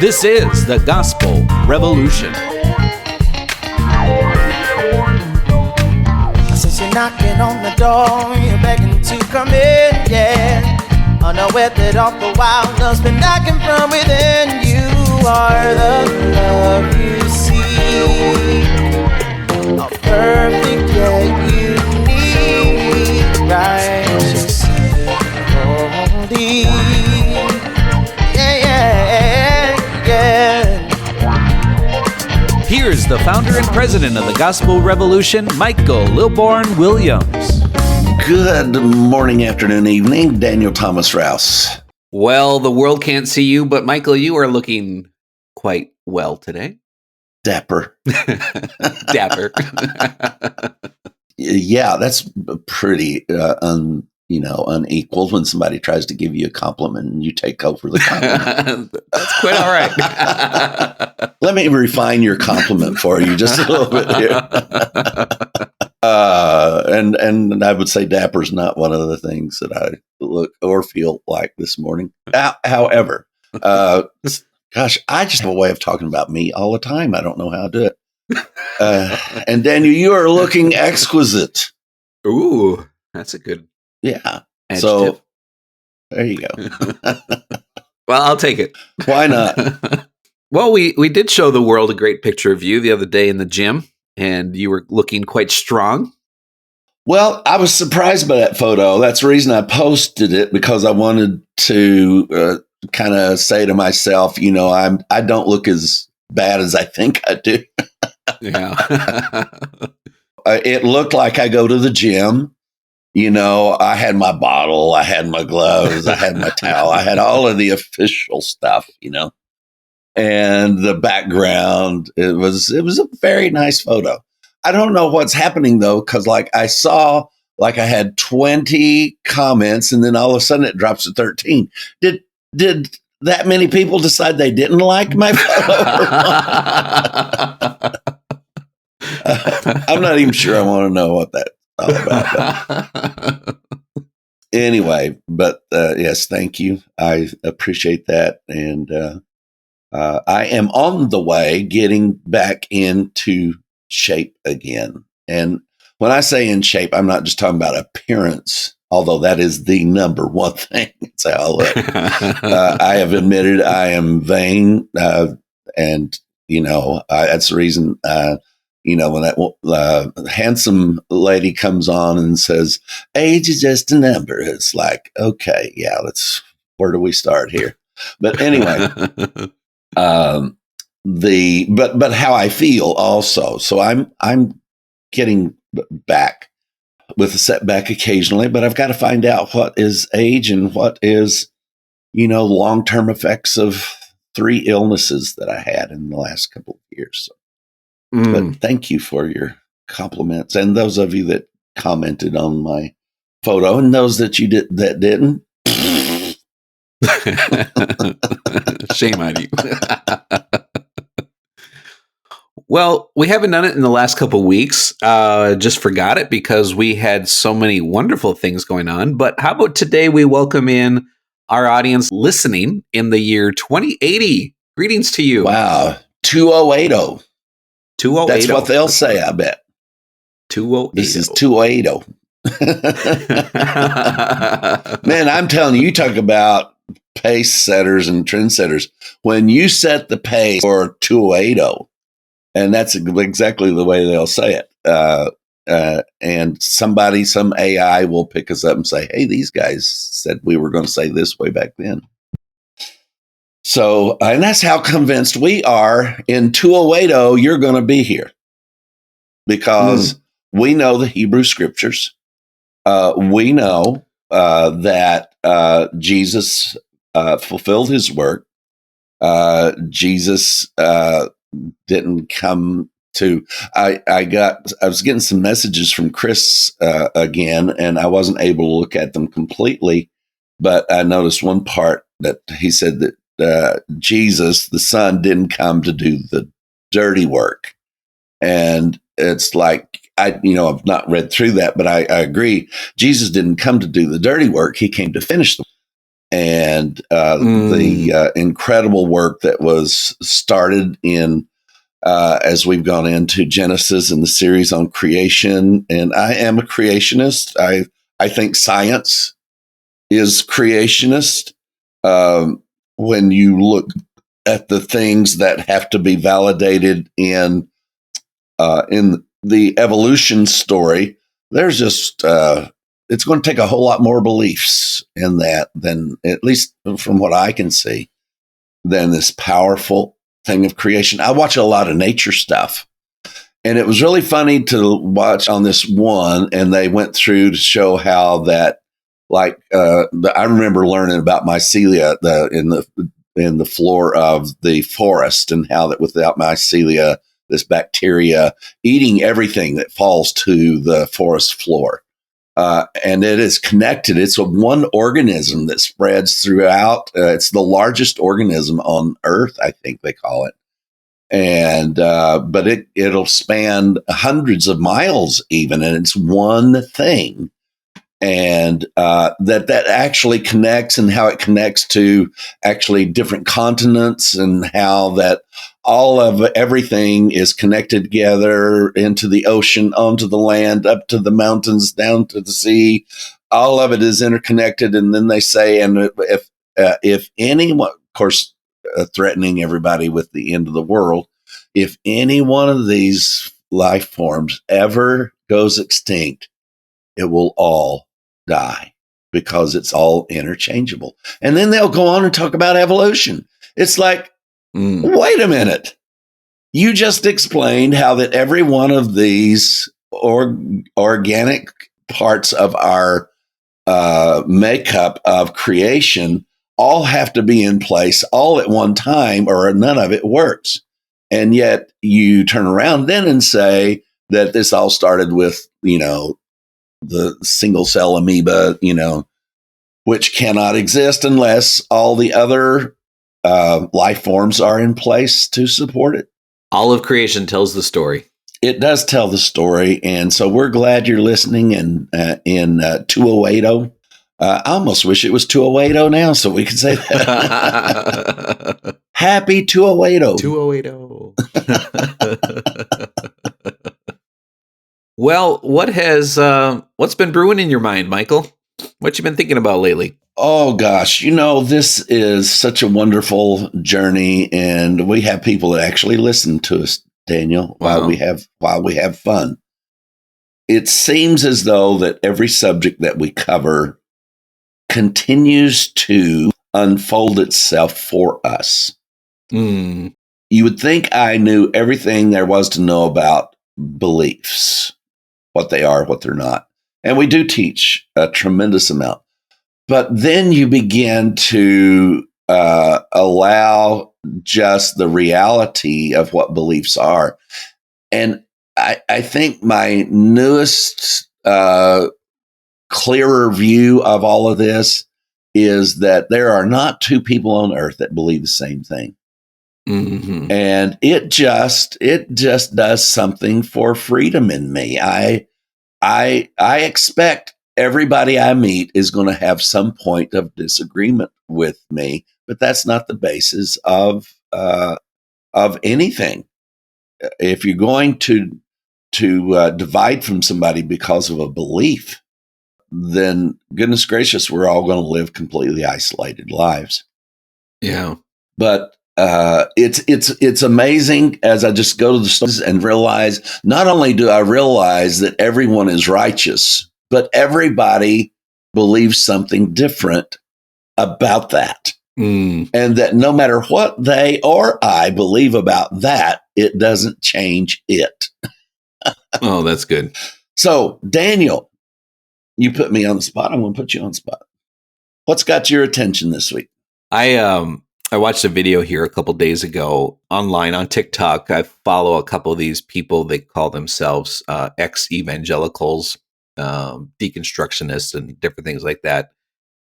This is the Gospel Revolution. Since you're knocking on the door, you're begging to come in, yeah. Unaware that all the while love's been knocking from within. You are the love you see, a perfect yet unique, righteous, holy. Here's the founder and president of the Gospel Revolution, Michael Lilborn Williams. Good morning, afternoon, evening. Daniel Thomas Rouse. Well, the world can't see you, but Michael, you are looking quite well today. Dapper. Dapper. Yeah, that's pretty unequal when somebody tries to give you a compliment and you take over the compliment. That's quite all right. Let me refine your compliment for you just a little bit here. And I would say dapper's not one of the things that I look or feel like this morning. However, gosh, I just have a way of talking about me all the time. I don't know how to do it. And Daniel, you are looking exquisite. Ooh, that's a good Yeah. adjective. So there you go. Well, I'll take it. Why not? Well, we did show the world a great picture of you the other day in the gym, and you were looking quite strong. Well, I was surprised by that photo. That's the reason I posted it, because I wanted to kind of say to myself, I don't look as bad as I think I do. Yeah. It looked like I go to the gym. I had my bottle, I had my gloves, I had my towel, I had all of the official stuff, and the background. It was a very nice photo. I don't know what's happening though, because I saw I had 20 comments, and then all of a sudden it drops to 13. Did that many people decide they didn't like my photo? I'm not even sure I want to know what that's all about. Anyway, but yes, thank you. I appreciate that. And I am on the way getting back into shape again. And when I say in shape, I'm not just talking about appearance, although that is the number one thing. It's how I look. I have admitted I am vain. And, that's the reason, when that handsome lady comes on and says, age is just a number. It's like, okay, yeah, where do we start here? But anyway, but how I feel also. So I'm getting back with a setback occasionally, but I've got to find out what is age and what is, long-term effects of 3 illnesses that I had in the last couple of years. So. But thank you for your compliments, and those of you that commented on my photo, and those that didn't. Shame on you. Well, we haven't done it in the last couple of weeks. Just forgot it because we had so many wonderful things going on. But how about today we welcome in our audience listening in the year 2080. Greetings to you. Wow, 2080. 2080. That's what they'll say, I bet. 2080. This is 2080. Man, I'm telling you, talk about pace setters and trendsetters. When you set the pace for 2080, and that's exactly the way they'll say it, and some AI will pick us up and say, hey, these guys said we were going to say this way back then. So, and that's how convinced we are. In 2080, you're going to be here, because we know the Hebrew scriptures. We know that Jesus fulfilled his work. Jesus didn't come to. I was getting some messages from Chris again, and I wasn't able to look at them completely, but I noticed one part that he said that Jesus, the Son, didn't come to do the dirty work. And it's like, I've not read through that, but I agree. Jesus didn't come to do the dirty work. He came to finish them. and the incredible work that was started in as we've gone into Genesis and the series on creation. And I am a creationist. I think science is creationist. When you look at the things that have to be validated in the evolution story, there's just it's going to take a whole lot more beliefs in that than, at least from what I can see, than this powerful thing of creation. I watch a lot of nature stuff, and it was really funny to watch on this one. And they went through to show how that, like, I remember learning about mycelia in the floor of the forest, and how that without mycelia, this bacteria eating everything that falls to the forest floor. And it is connected. It's a one organism that spreads throughout. It's the largest organism on Earth, I think they call it. And but it'll span hundreds of miles even, and it's one thing. And that actually connects, and how it connects to actually different continents, and how that all of everything is connected together into the ocean, onto the land, up to the mountains, down to the sea. All of it is interconnected. And then they say, and if anyone, of course, threatening everybody with the end of the world, if any one of these life forms ever goes extinct, it will all die, because it's all interchangeable. And then they'll go on and talk about evolution. It's like, wait a minute. You just explained how that every one of these organic parts of our makeup of creation all have to be in place all at one time, or none of it works. And yet you turn around then and say that this all started with, the single cell amoeba, which cannot exist unless all the other life forms are in place to support it. All of creation tells the story. It does tell the story. And so we're glad you're listening in 2080. I almost wish it was 2080 now, so we could say that. Happy 2080. 2080. Well, what's been brewing in your mind, Michael? What you been thinking about lately? Oh gosh, this is such a wonderful journey, and we have people that actually listen to us, Daniel, while we have fun. It seems as though that every subject that we cover continues to unfold itself for us. You would think I knew everything there was to know about beliefs, what they are, what they're not. And we do teach a tremendous amount. But then you begin to allow just the reality of what beliefs are. And I think my newest, clearer view of all of this is that there are not two people on earth that believe the same thing. Mm-hmm. And it just does something for freedom in me. I expect everybody I meet is going to have some point of disagreement with me, but that's not the basis of anything. If you're going to divide from somebody because of a belief, then goodness gracious, we're all going to live completely isolated lives. Yeah. But it's amazing as I just go to the stores and realize, not only do I realize that everyone is righteous, but everybody believes something different about that. And that no matter what they or I believe about that, it doesn't change it. Oh, that's good. So, Daniel, you put me on the spot. I'm going to put you on the spot. What's got your attention this week? I watched a video here a couple days ago online on TikTok. I follow a couple of these people. They call themselves ex-evangelicals, deconstructionists, and different things like that.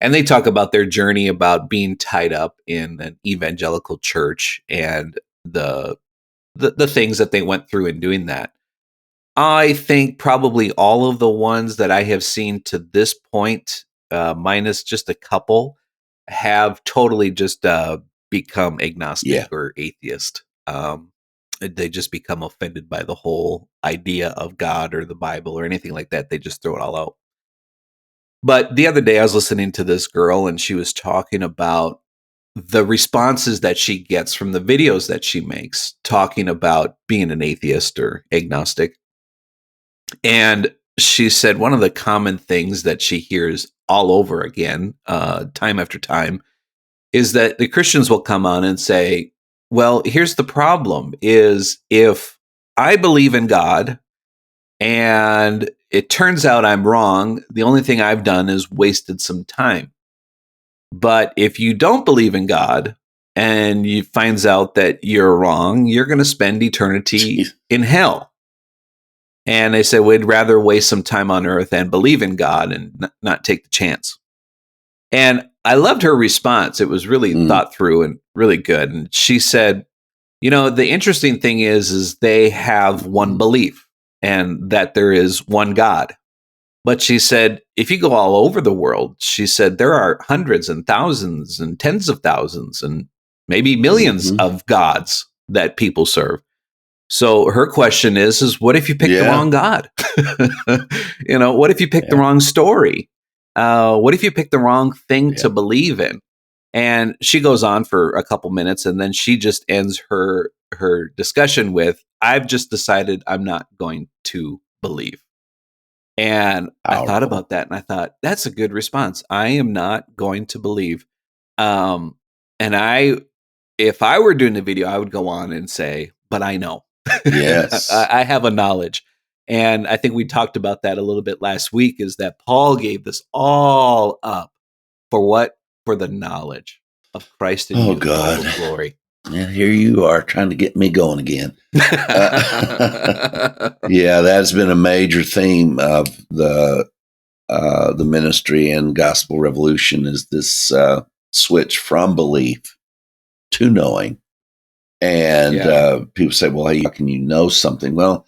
And they talk about their journey about being tied up in an evangelical church and the things that they went through in doing that. I think probably all of the ones that I have seen to this point, minus just a couple, have totally just become agnostic Yeah. or atheist. They just become offended by the whole idea of God or the Bible or anything like that. They just throw it all out. But the other day, I was listening to this girl, and she was talking about the responses that she gets from the videos that she makes, talking about being an atheist or agnostic. And she said one of the common things that she hears all over again, time after time, is that the Christians will come on and say, well, here's the problem is if I believe in God and it turns out I'm wrong, the only thing I've done is wasted some time. But if you don't believe in God and you finds out that you're wrong, you're going to spend eternity in hell. And they said, we'd rather waste some time on earth and believe in God and not take the chance. And I loved her response. It was really thought through and really good. And she said, the interesting thing is they have one belief and that there is one God. But she said, if you go all over the world, she said, there are hundreds and thousands and tens of thousands and maybe millions of gods that people serve. So her question is what if you pick the wrong God? What if you pick the wrong story? What if you pick the wrong thing to believe in? And she goes on for a couple minutes, and then she just ends her discussion with, I've just decided I'm not going to believe. And I thought about that, and I thought, that's a good response. I am not going to believe. And if I were doing the video, I would go on and say, but I know. Yes. I have a knowledge. And I think we talked about that a little bit last week, is that Paul gave this all up for what? For the knowledge of Christ in you, God. of glory. Yeah, here you are trying to get me going again. Yeah, that's been a major theme of the ministry and gospel revolution, is this switch from belief to knowing. And people say, well, hey, how can you know something? Well,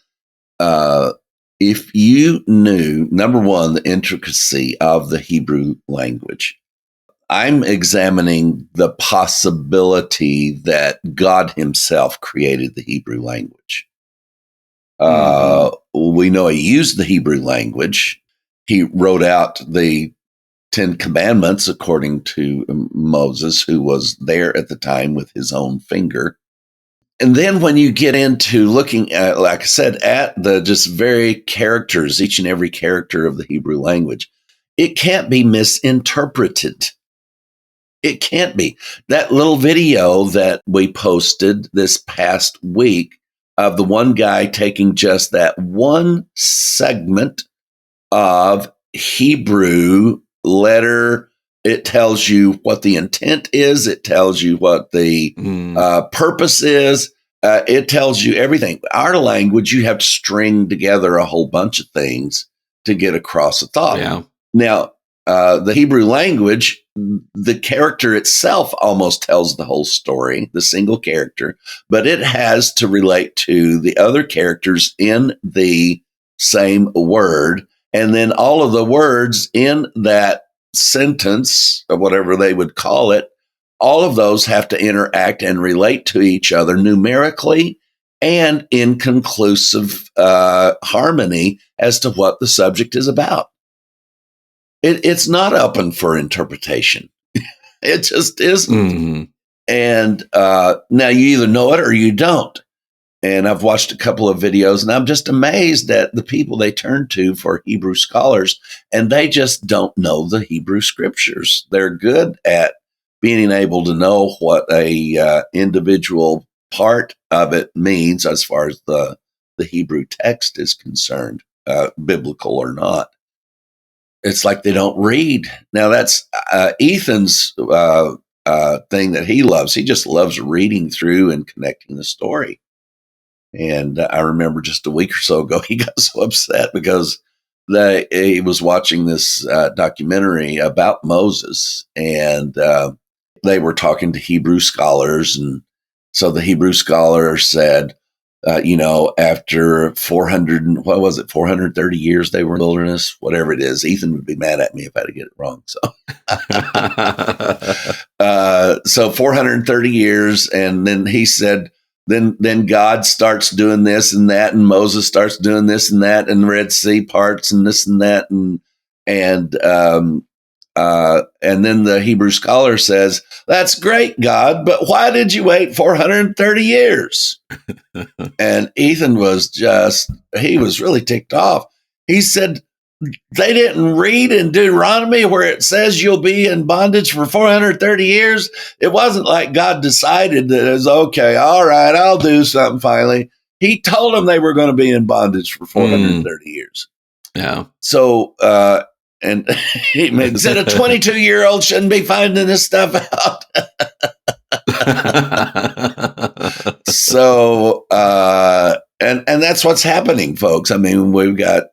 if you knew, number one, the intricacy of the Hebrew language, I'm examining the possibility that God himself created the Hebrew language. We know he used the Hebrew language. He wrote out the 10 Commandments according to Moses, who was there at the time with his own finger. And then when you get into looking at, like I said, at the just very characters, each and every character of the Hebrew language, it can't be misinterpreted. It can't be. That little video that we posted this past week of the one guy taking just that one segment of Hebrew letter, it tells you what the intent is. It tells you what the purpose is. It tells you everything. Our language, you have to string together a whole bunch of things to get across a thought. Yeah. Now, the Hebrew language, the character itself almost tells the whole story, the single character, but it has to relate to the other characters in the same word. And then all of the words in that sentence, or whatever they would call it, all of those have to interact and relate to each other numerically and in conclusive harmony as to what the subject is about. It's not open for interpretation. It just isn't. And now you either know it or you don't. And I've watched a couple of videos, and I'm just amazed at the people they turn to for Hebrew scholars, and they just don't know the Hebrew scriptures. They're good at being able to know what a individual part of it means as far as the Hebrew text is concerned, biblical or not. It's like they don't read. Now, that's Ethan's thing that he loves. He just loves reading through and connecting the story. And I remember just a week or so ago, he got so upset because he was watching this documentary about Moses, and they were talking to Hebrew scholars. And so the Hebrew scholar said, After 430 years they were in the wilderness, whatever it is. Ethan would be mad at me if I had to get it wrong. So 430 years. And then he said, then God starts doing this and that, and Moses starts doing this and that, and the Red Sea parts and this and that. And then the Hebrew scholar says, "That's great, God, but why did you wait 430 years?" And Ethan he was really ticked off. He said, "They didn't read in Deuteronomy where it says you'll be in bondage for 430 years. It wasn't like God decided that it was okay, all right, I'll do something finally. He told them they were going to be in bondage for 430 years." Yeah. So, and he said a 22-year-old shouldn't be finding this stuff out. So, and that's what's happening, folks. I mean, we've got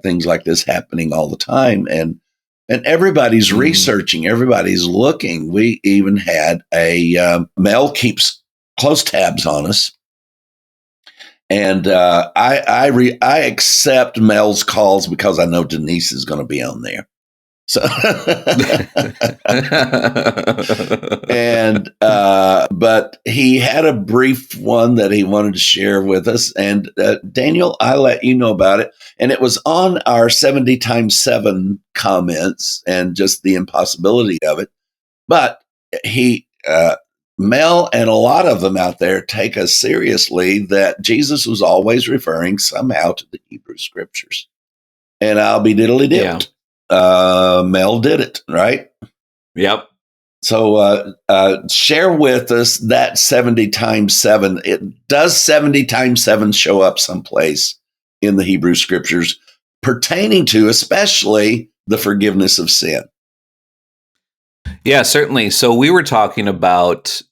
things like this happening all the time, and everybody's researching, everybody's looking. We even had Mel keeps close tabs on us. And I accept Mel's calls because I know Denise is going to be on there. So, but he had a brief one that he wanted to share with us. And Daniel, I let you know about it. And it was on our 70 times 7 comments and just the impossibility of it. But Mel and a lot of them out there take us seriously that Jesus was always referring somehow to the Hebrew scriptures. And I'll be diddly dipped. Yeah. Mel did it, right? Yep. So share with us that 70 times 7. Does 70 times 7 show up someplace in the Hebrew scriptures pertaining to especially the forgiveness of sin? Yeah, certainly. So we were talking about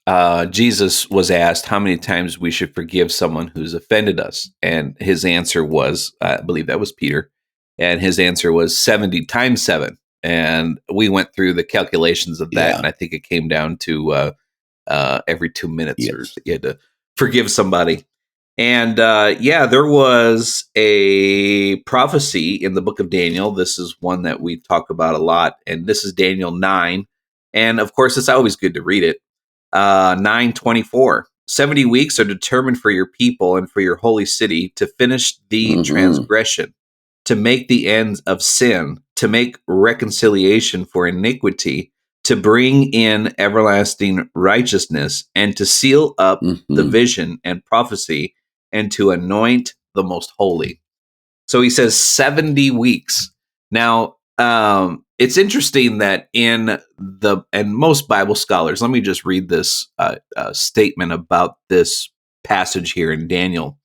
Jesus was asked how many times we should forgive someone who's offended us. And his answer was, I believe that was Peter, and his answer was 70 times 7. And we went through the calculations of that, and I think it came down to every 2 minutes or you had to forgive somebody. And there was a prophecy in the book of Daniel. This is one that we talk about a lot, and this is Daniel 9. And of course, it's always good to read it. 9:24. 70 weeks are determined for your people and for your holy city to finish the transgression, to make the ends of sin, to make reconciliation for iniquity, to bring in everlasting righteousness, and to seal up the vision and prophecy, and to anoint the most holy. So he says 70 weeks. Now, it's interesting that and most Bible scholars, let me just read this statement about this passage here in Daniel.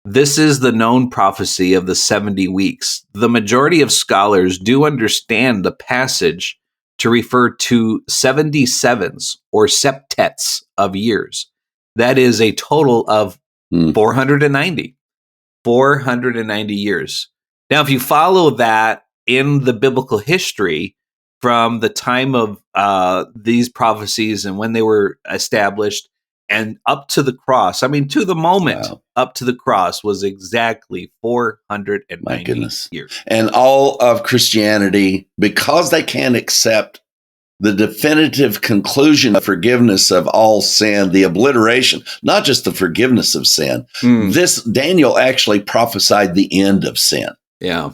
This is the known prophecy of the 70 weeks. The majority of scholars do understand the passage to refer to 77s or septets of years. That is a total of 490. 490 years. Now, if you follow that in the biblical history from the time of these prophecies and when they were established and up to the cross, I mean, to the moment up to the cross was exactly 490 years. And all of Christianity, because they can't accept the definitive conclusion of forgiveness of all sin, the obliteration, not just the forgiveness of sin. This Daniel actually prophesied the end of sin. Yeah.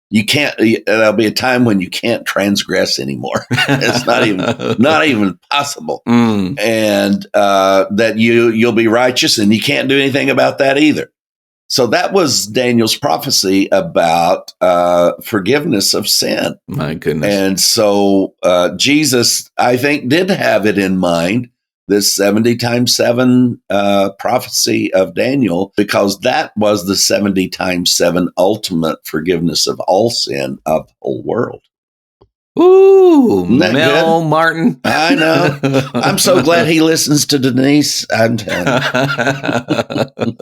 You can't, there'll be a time when you can't transgress anymore. It's not even possible. And that you'll be righteous and you can't do anything about that either. So that was Daniel's prophecy about forgiveness of sin. My goodness. And so Jesus, I think, did have it in mind, this 70 times 7 prophecy of Daniel, because that was the 70 times 7 ultimate forgiveness of all sin of the whole world. Ooh, Mel good? Martin. I know. I'm so glad he listens to Denise. I'm telling you.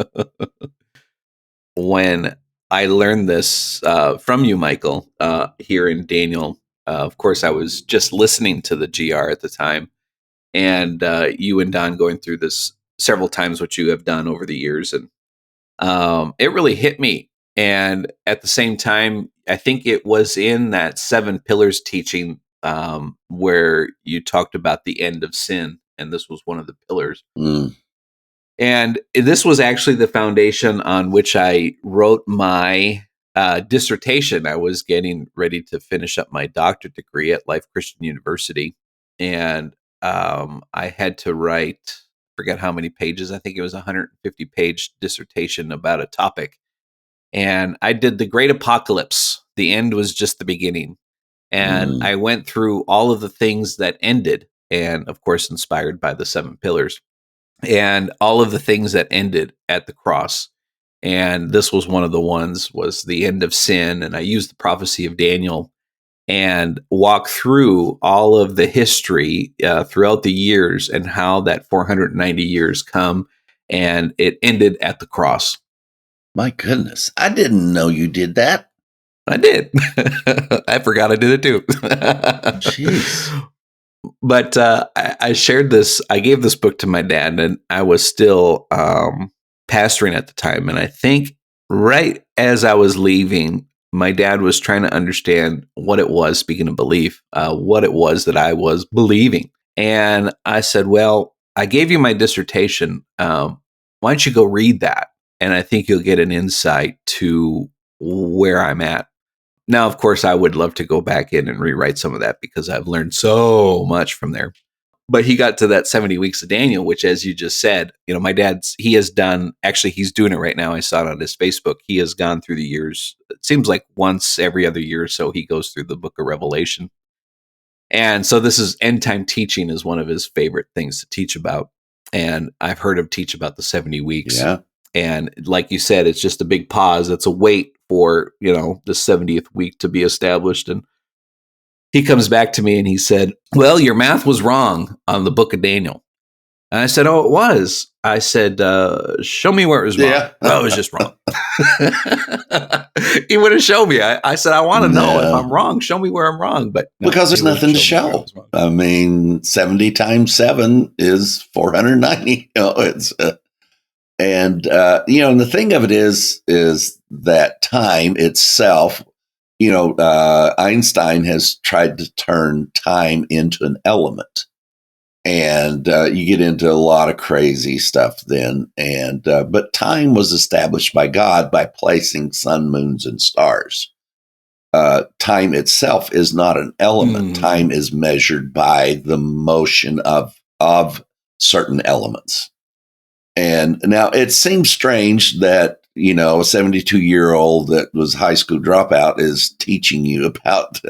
When I learned this from you, Michael, here in Daniel, of course, I was just listening to the GR at the time, and you and Don going through this several times what you have done over the years, and it really hit me. And at the same time, I think it was in that 7 pillars teaching where you talked about the end of sin, and this was one of the pillars. Mm. And this was actually the foundation on which I wrote my dissertation. I was getting ready to finish up my doctorate degree at Life Christian University, and I had to write, forget how many pages. I think it was a 150-page dissertation about a topic. And I did the Great Apocalypse. The end was just the beginning. And I went through all of the things that ended, and of course, inspired by the 7 pillars, and all of the things that ended at the cross. And this was one of the ones, was the end of sin. And I used the prophecy of Daniel and walk through all of the history throughout the years and how that 490 years come, and it ended at the cross. My goodness. I didn't know you did that. I did. I forgot I did it too. Jeez. But I shared this, I gave this book to my dad, and I was still pastoring at the time. And I think right as I was leaving, my dad was trying to understand what it was, speaking of belief, what it was that I was believing. And I said, well, I gave you my dissertation. Why don't you go read that? And I think you'll get an insight to where I'm at. Now, of course, I would love to go back in and rewrite some of that because I've learned so much from there. But he got to that 70 weeks of Daniel, which, as you just said, my dad's, he has done, actually, he's doing it right now. I saw it on his Facebook. He has gone through the years. It seems like once every other year or so, he goes through the book of Revelation. And so this is end time teaching is one of his favorite things to teach about. And I've heard him teach about the 70 weeks. Yeah. And like you said, it's just a big pause. It's a wait for, the 70th week to be established. And he comes back to me and he said, well, your math was wrong on the book of Daniel. And I said, oh, it was. I said, show me where it was wrong. Yeah. Well, it was just wrong. He wouldn't show me. I said, I want to know if I'm wrong. Show me where I'm wrong. But no, because there's nothing to show. I mean, 70 times 7 is 490. It's and the thing of it is that time itself, Einstein has tried to turn time into an element. And you get into a lot of crazy stuff then. And but time was established by God by placing sun, moons, and stars. Time itself is not an element. Time is measured by the motion of certain elements. And now it seems strange that, a 72-year-old that was a high school dropout is teaching you about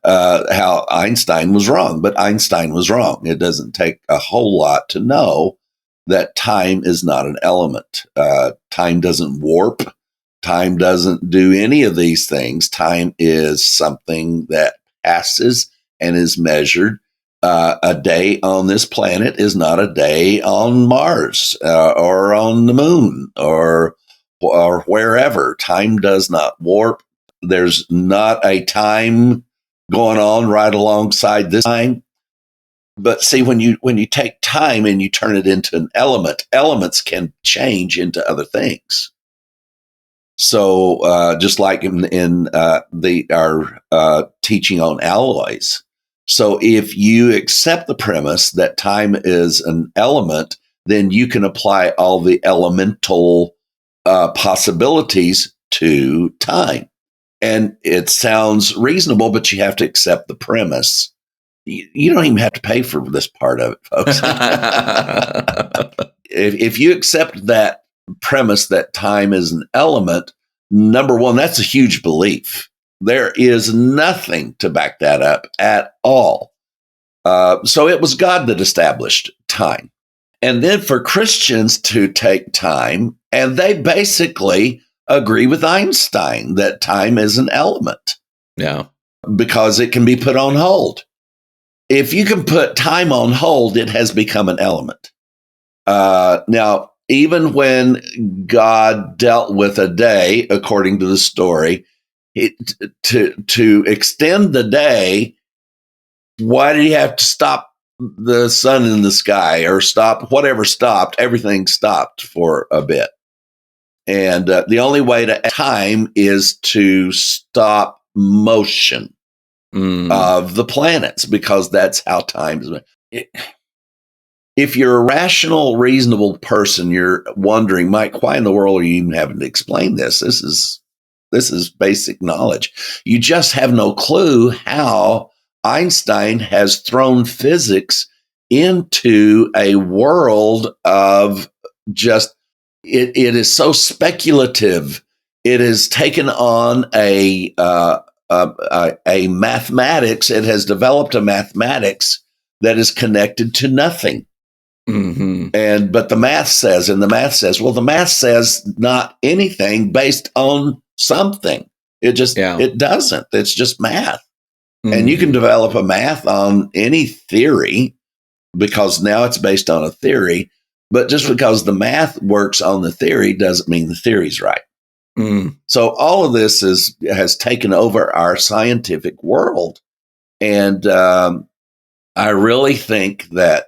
how Einstein was wrong. But Einstein was wrong. It doesn't take a whole lot to know that time is not an element. Time doesn't warp. Time doesn't do any of these things. Time is something that passes and is measured. A day on this planet is not a day on Mars or on the moon or wherever. Time does not warp. There's not a time going on right alongside this time. But see, when you take time and you turn it into an element, elements can change into other things. So just like in our teaching on alloys. So if you accept the premise that time is an element, then you can apply all the elemental possibilities to time. And it sounds reasonable, but you have to accept the premise. You don't even have to pay for this part of it, folks. If you accept that premise that time is an element, number one, that's a huge belief. There is nothing to back that up at all. So it was God that established time. And then for Christians to take time, and they basically agree with Einstein that time is an element. Yeah. Because it can be put on hold. If you can put time on hold, it has become an element. Now, even when God dealt with a day, according to the story, to extend the day, why did he have to stop the sun in the sky or stop whatever stopped. Everything stopped for a bit. And the only way to time is to stop motion of the planets, because that's how time is. If you're a rational, reasonable person, you're wondering, Mike, why in the world are you even having to explain this? This is basic knowledge. You just have no clue how Einstein has thrown physics into a world of just, it is so speculative. It has taken on a mathematics. It has developed a mathematics that is connected to nothing. But the math says, well, the math says not anything based on something. It doesn't. It's just math. And you can develop a math on any theory because now it's based on a theory. But just because the math works on the theory doesn't mean the theory's right. So all of this has taken over our scientific world. And I really think that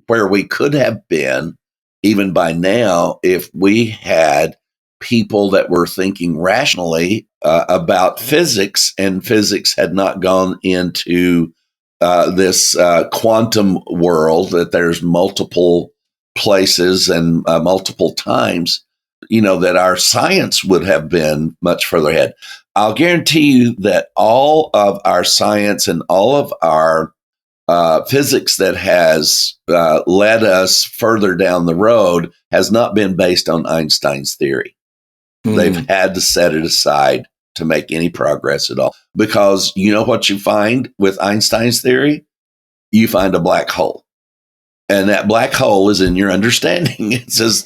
where we could have been even by now, if we had people that were thinking rationally about physics, and physics had not gone into this quantum world, that there's multiple places and multiple times, that our science would have been much further ahead. I'll guarantee you that all of our science and all of our physics that has led us further down the road has not been based on Einstein's theory. They've had to set it aside to make any progress at all. Because you know what you find with Einstein's theory? You find a black hole. And that black hole is in your understanding. It is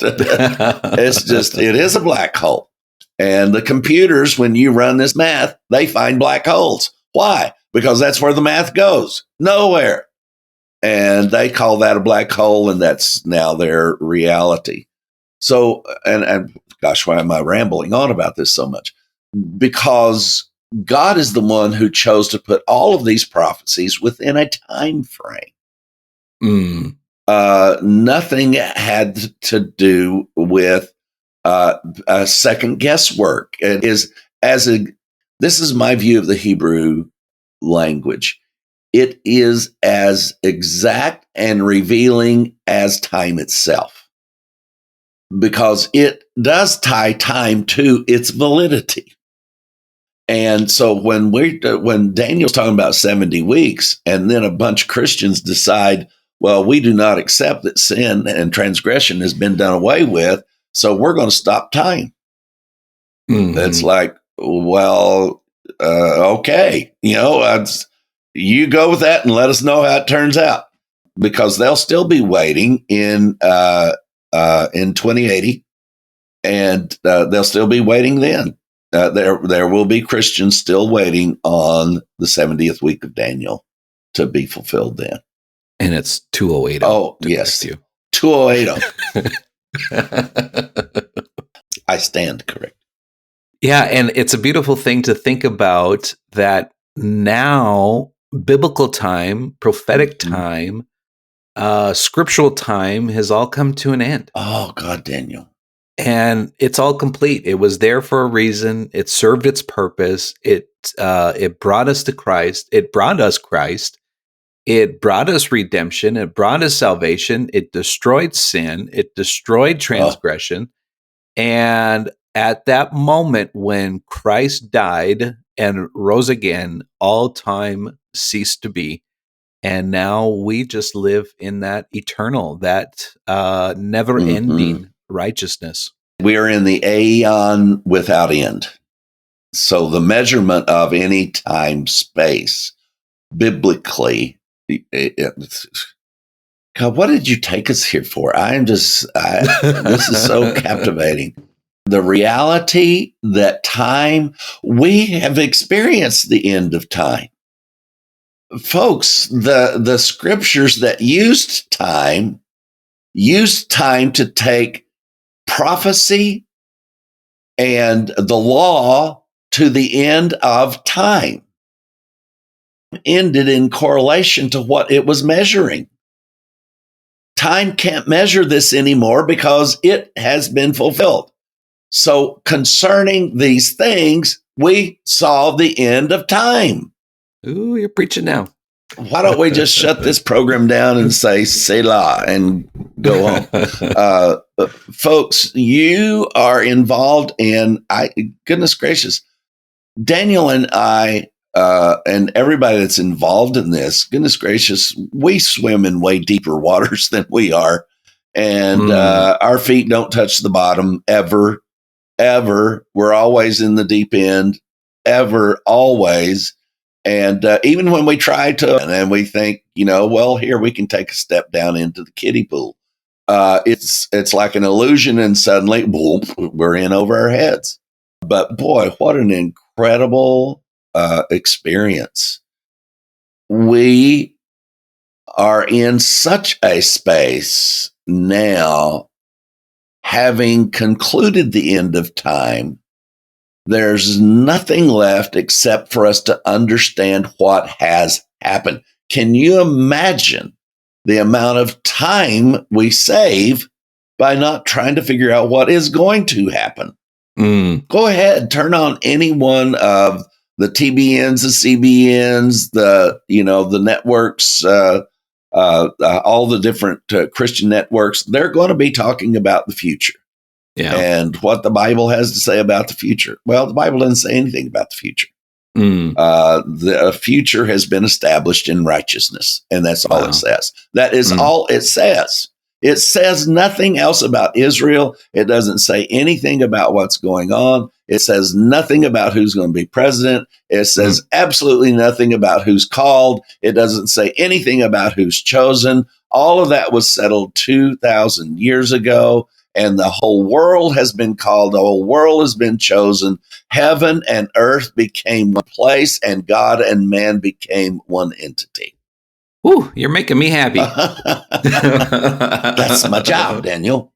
a black hole. And the computers, when you run this math, they find black holes. Why? Because that's where the math goes. Nowhere. And they call that a black hole, and that's now their reality. So, and gosh, why am I rambling on about this so much? Because God is the one who chose to put all of these prophecies within a time frame. Nothing had to do with second guesswork. This is my view of the Hebrew language. It is as exact and revealing as time itself, because it does tie time to its validity. And so when Daniel's talking about 70 weeks, and then a bunch of Christians decide, well, we do not accept that sin and transgression has been done away with, so we're going to stop time. It's like, well, okay, you go with that and let us know how it turns out, because they'll still be waiting in 2080, and they'll still be waiting then. There will be Christians still waiting on the 70th week of Daniel to be fulfilled then. And it's 2080. Oh, yes. 2080. I stand correct. Yeah, and it's a beautiful thing to think about that now biblical time, prophetic time, scriptural time has all come to an end. Oh, God, Daniel. And it's all complete. It was there for a reason. It served its purpose. It brought us to Christ. It brought us Christ. It brought us redemption. It brought us salvation. It destroyed sin. It destroyed transgression. And at that moment when Christ died and rose again, all time ceased to be. And now we just live in that eternal, that never-ending righteousness. We are in the aeon without end. So the measurement of any time space, biblically, God, what did you take us here for? This is so captivating. The reality that time, we have experienced the end of time. Folks, the scriptures that used time to take prophecy and the law to the end of time. ended in correlation to what it was measuring. Time can't measure this anymore because it has been fulfilled. So concerning these things, we saw the end of time. Ooh, you're preaching now. Why don't we just shut this program down and say Selah and go on? Folks, you are involved in, goodness gracious, Daniel and I, and everybody that's involved in this, goodness gracious, we swim in way deeper waters than we are. And our feet don't touch the bottom ever, ever. We're always in the deep end, ever, always. And even when we try to, and then we think, well, here we can take a step down into the kiddie pool. It's like an illusion, and suddenly, boom, we're in over our heads. But boy, what an incredible experience. We are in such a space now, having concluded the end of time. There's nothing left except for us to understand what has happened. Can you imagine the amount of time we save by not trying to figure out what is going to happen? Go ahead, turn on any one of the TBNs, the CBNs, the networks, all the different Christian networks. They're going to be talking about the future. Yeah. And what the Bible has to say about the future. Well, the Bible doesn't say anything about the future. The future has been established in righteousness, and that's all it says. That is all it says. It says nothing else about Israel. It doesn't say anything about what's going on. It says nothing about who's going to be president. It says absolutely nothing about who's called. It doesn't say anything about who's chosen. All of that was settled 2,000 years ago. And the whole world has been called, the whole world has been chosen. Heaven and earth became one place, and God and man became one entity. Ooh, you're making me happy. That's my job, Daniel.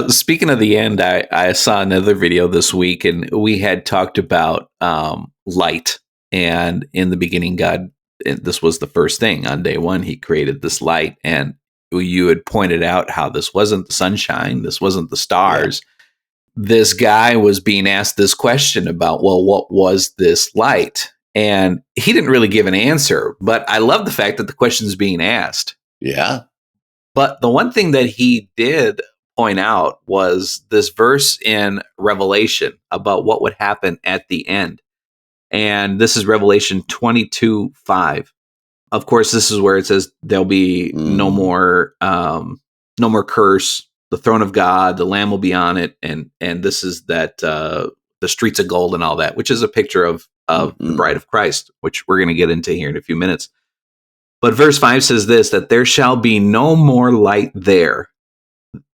Speaking of the end, I saw another video this week, and we had talked about light. And in the beginning, God, this was the first thing. On day one, he created this light, and you had pointed out how this wasn't the sunshine, this wasn't the stars. Yeah. This guy was being asked this question about, well, what was this light? And he didn't really give an answer, but I love the fact that the question's being asked. Yeah. But the one thing that he did point out was this verse in Revelation about what would happen at the end. And this is Revelation 22:5. Of course, this is where it says there'll be no more curse. The throne of God, the Lamb will be on it, and this is that the streets of gold and all that, which is a picture of the bride of Christ, which we're going to get into here in a few minutes. But verse 5 says this, that there shall be no more light there.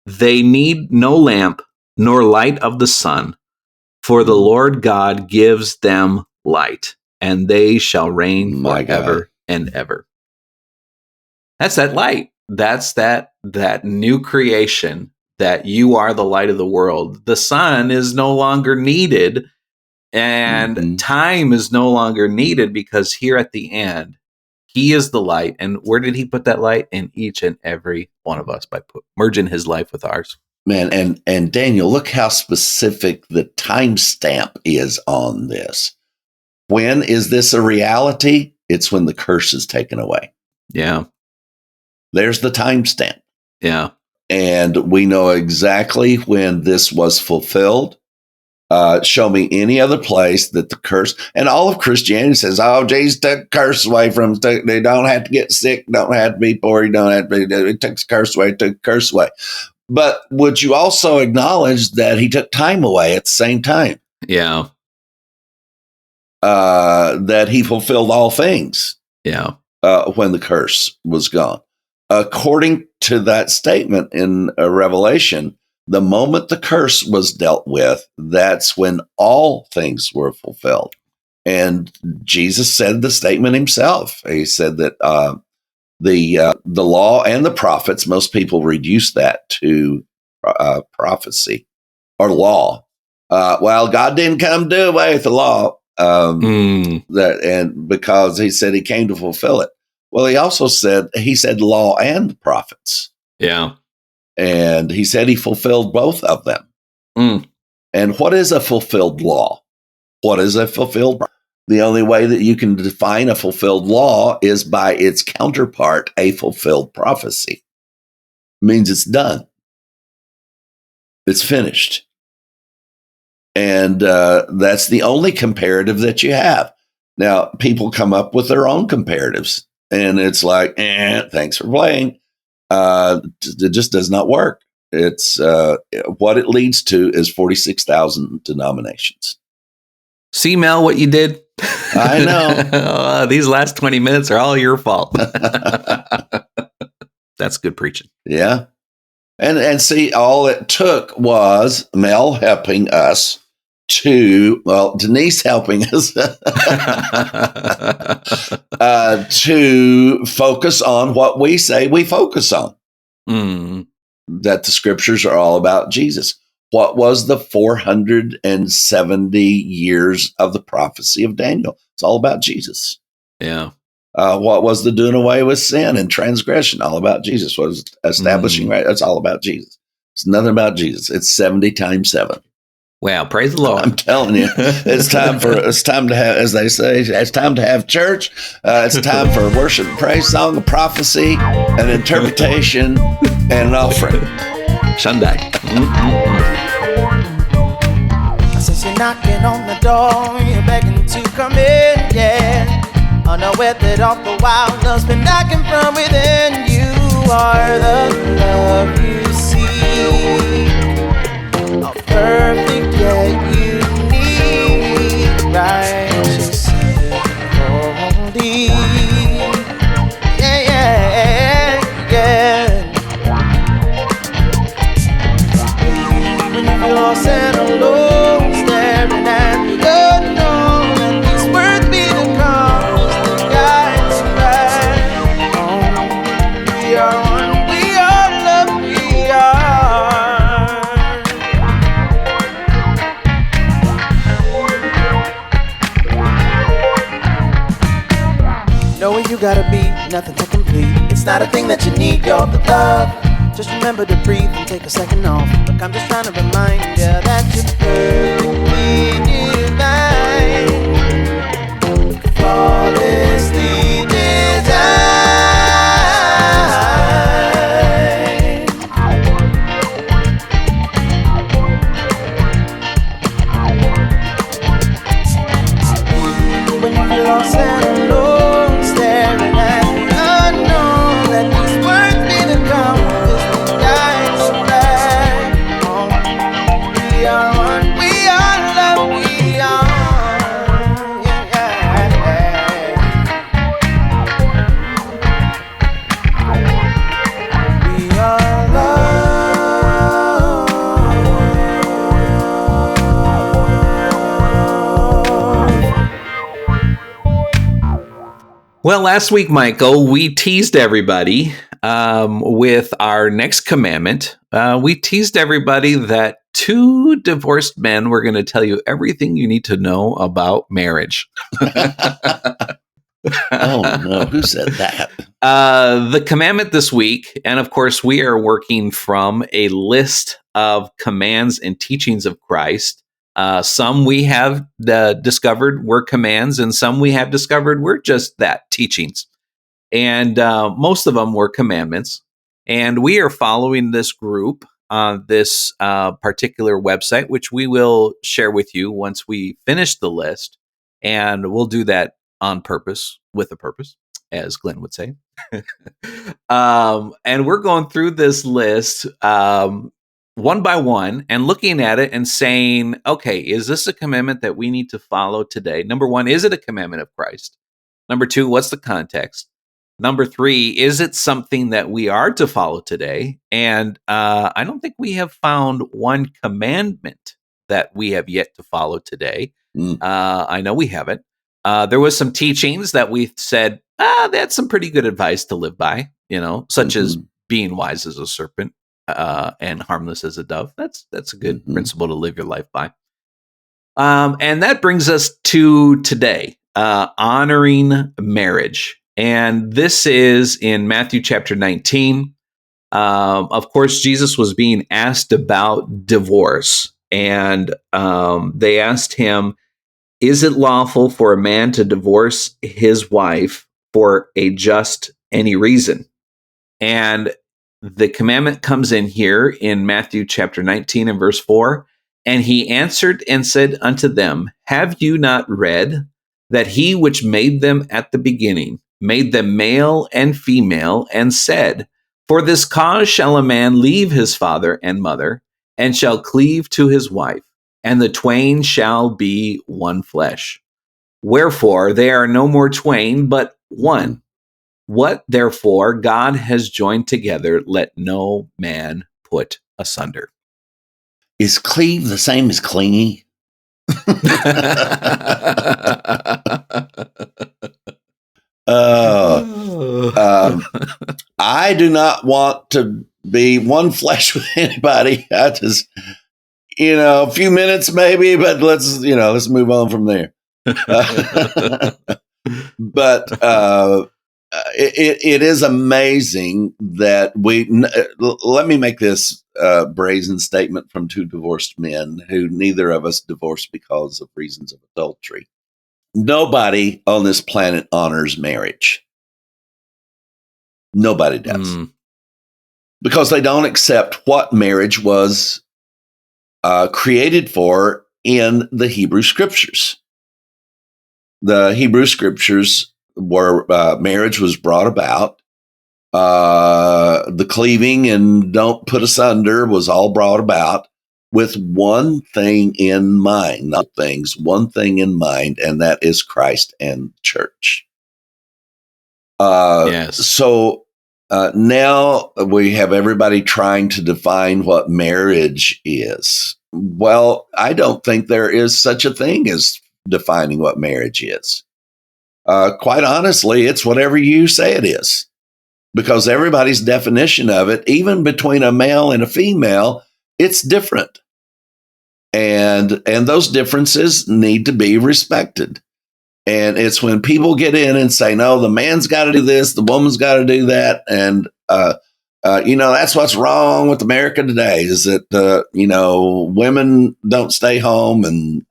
They need no lamp nor light of the sun, for the Lord God gives them light, and they shall reign forever and ever. That's that light. That's that new creation, that you are the light of the world. The sun is no longer needed, and time is no longer needed, because here at the end, he is the light. And where did he put that light? In each and every one of us, by merging his life with ours. Man, and Daniel, look how specific the timestamp is on this. When is this a reality? It's when the curse is taken away. Yeah. There's the timestamp. Yeah. And we know exactly when this was fulfilled. Show me any other place that the curse, and all of Christianity says, oh, Jesus took curse away from them. They don't have to get sick, don't have to be poor, he don't have to be, he took the curse away, took the curse away. But would you also acknowledge that he took time away at the same time? Yeah. That he fulfilled all things. Yeah. When the curse was gone. According to that statement in Revelation, the moment the curse was dealt with, that's when all things were fulfilled. And Jesus said the statement himself. He said that the law and the prophets, most people reduce that to prophecy or law. Well, God didn't come do away with the law. That, and because he said he came to fulfill it. Well, he said law and prophets. Yeah. And he said he fulfilled both of them. And what is a fulfilled law? What is a fulfilled? The only way that you can define a fulfilled law is by its counterpart, a fulfilled prophecy. It means it's done. It's finished. And that's the only comparative that you have. Now, people come up with their own comparatives. And it's like, thanks for playing. It just does not work. It's what it leads to is 46,000 denominations. See, Mel, what you did? I know. These last 20 minutes are all your fault. That's good preaching. Yeah. And see, all it took was Mel helping us Denise helping us to focus on what we say we focus on. That the scriptures are all about Jesus. What was the 470 years of the prophecy of Daniel? It's all about Jesus. Yeah. What was the doing away with sin and transgression? All about Jesus. What was establishing right? It's all about Jesus. It's nothing about Jesus. It's 70 times 7. Wow, praise the Lord. I'm telling you, it's time to have, as they say, it's time to have church. It's time for worship, praise, song, a prophecy, an interpretation, and an offering. Sunday. Since you're knocking on the door, you're begging to come in, yeah. Unaware that all the while love's been knocking from within. You are the love you see. A perfect yet unique, righteous, holy. Yeah, yeah, yeah. When you feel lost and alone, staring at the unknown, and these words be the cause that guides you back home. We are one, we are love, we are. Know where you gotta be, nothing to complete. It's not a thing that you need, you're the love. Just remember to breathe and take a second off. Look, I'm just trying to remind you that you're perfectly divine, flawlessly designed. When you're lost and alone, staring at the unknown, let these words be the compass that guides you back home. We are one, we are love, we are. Yeah, yeah. We are love. Well, last week, Michael, we teased everybody with our next commandment. We teased everybody that 2 divorced men were going to tell you everything you need to know about marriage. Oh, no. Who said that? The commandment this week, and of course, we are working from a list of commands and teachings of Christ. Some we have discovered were commands, and some we have discovered were just that, teachings. And most of them were commandments. And we are following this group on this particular website, which we will share with you once we finish the list. And we'll do that on purpose, with a purpose, as Glenn would say. And we're going through this list one by one and looking at it and saying, okay, is this a commandment that we need to follow today? Number 1, is it a commandment of Christ? Number 2, what's the context? Number 3, is it something that we are to follow today? And I don't think we have found one commandment that we have yet to follow today. I know we haven't. There was some teachings that we said, that's some pretty good advice to live by, such as being wise as a serpent and harmless as a dove. That's a good principle to live your life by. And that brings us to today, honoring marriage. And this is in Matthew chapter 19. Of course, Jesus was being asked about divorce. And they asked him, is it lawful for a man to divorce his wife for a just any reason? And the commandment comes in here in Matthew chapter 19 and verse 4. And he answered and said unto them, have you not read that he which made them at the beginning made them male and female, and said, for this cause shall a man leave his father and mother, and shall cleave to his wife, and the twain shall be one flesh. Wherefore they are no more twain, but one. What therefore God has joined together, let no man put asunder. Is cleave the same as clingy? I do not want to be one flesh with anybody. I just, a few minutes maybe, but let's move on from there. But it is amazing that let me make this brazen statement from two divorced men who neither of us divorced because of reasons of adultery. Nobody on this planet honors marriage. Nobody does. Because they don't accept what marriage was created for in the Hebrew Scriptures. The Hebrew Scriptures were marriage was brought about. The cleaving and don't put asunder was all brought about with one thing in mind, not things, one thing in mind, and that is Christ and the church. Yes. So now we have everybody trying to define what marriage is. Well, I don't think there is such a thing as defining what marriage is. Quite honestly, it's whatever you say it is, because everybody's definition of it, even between a male and a female, it's different. And those differences need to be respected. And it's when people get in and say, no, the man's got to do this, the woman's got to do that. And, that's what's wrong with America today, is that, women don't stay home and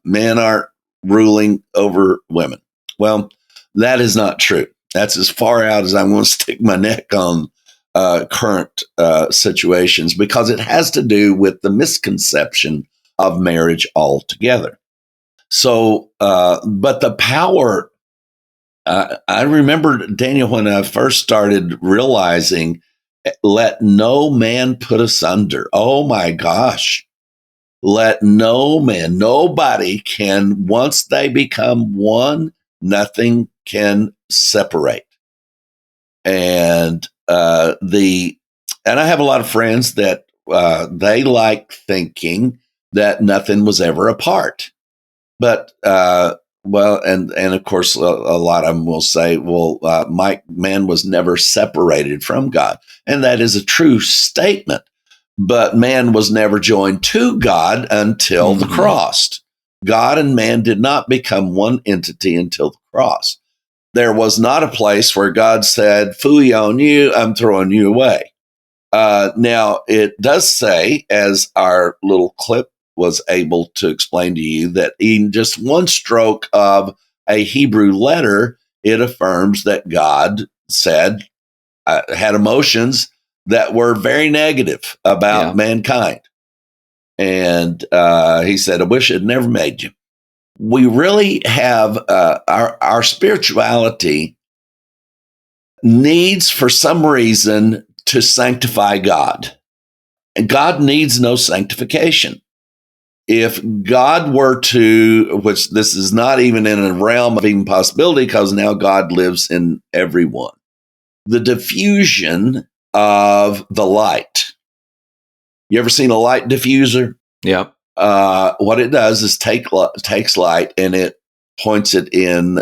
men aren't ruling over women. Well, that is not true. That's as far out as I want to stick my neck on current situations, because it has to do with the misconception of marriage altogether. So, but the power, I remember, Daniel, when I first started realizing, let no man put asunder. Oh my gosh. Let no man, nobody can, once they become one, nothing can separate. And and I have a lot of friends that they like thinking that nothing was ever apart. But and of course, a lot of them will say, well, man was never separated from God, and that is a true statement. But man was never joined to God until the cross. God and man did not become one entity until the cross. There was not a place where God said, "Phooey on you, I'm throwing you away." Now, it does say, as our little clip was able to explain to you, that in just one stroke of a Hebrew letter, it affirms that God said, had emotions that were very negative about mankind. And he said, I wish I'd never made you. We really have our spirituality needs, for some reason, to sanctify God. And God needs no sanctification. If God were to, which this is not even in a realm of even possibility, because now God lives in everyone, the diffusion of the light. You ever seen a light diffuser? Yep. What it does is takes light and it points it in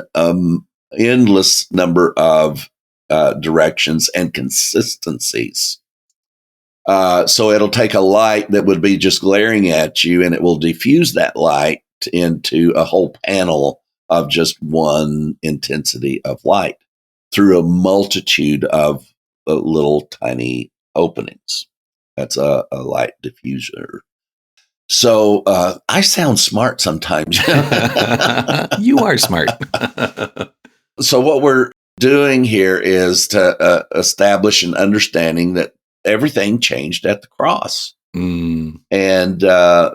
endless number of directions and consistencies. So it'll take a light that would be just glaring at you, and it will diffuse that light into a whole panel of just one intensity of light through a multitude of little tiny openings. That's a light diffuser. So I sound smart sometimes. You are smart. So what we're doing here is to establish an understanding that everything changed at the cross. And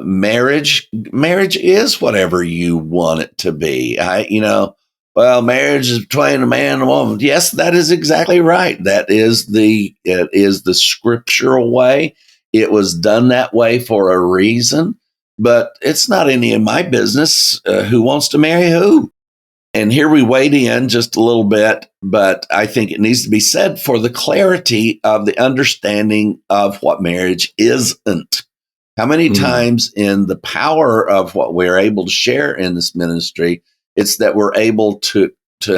marriage is whatever you want it to be. Marriage is between a man and a woman. Yes, that is exactly right. It is the scriptural way. It was done that way for a reason, but it's not any of my business who wants to marry who. And here we wade in just a little bit, but I think it needs to be said for the clarity of the understanding of what marriage isn't. How many times in the power of what we're able to share in this ministry, it's that we're able to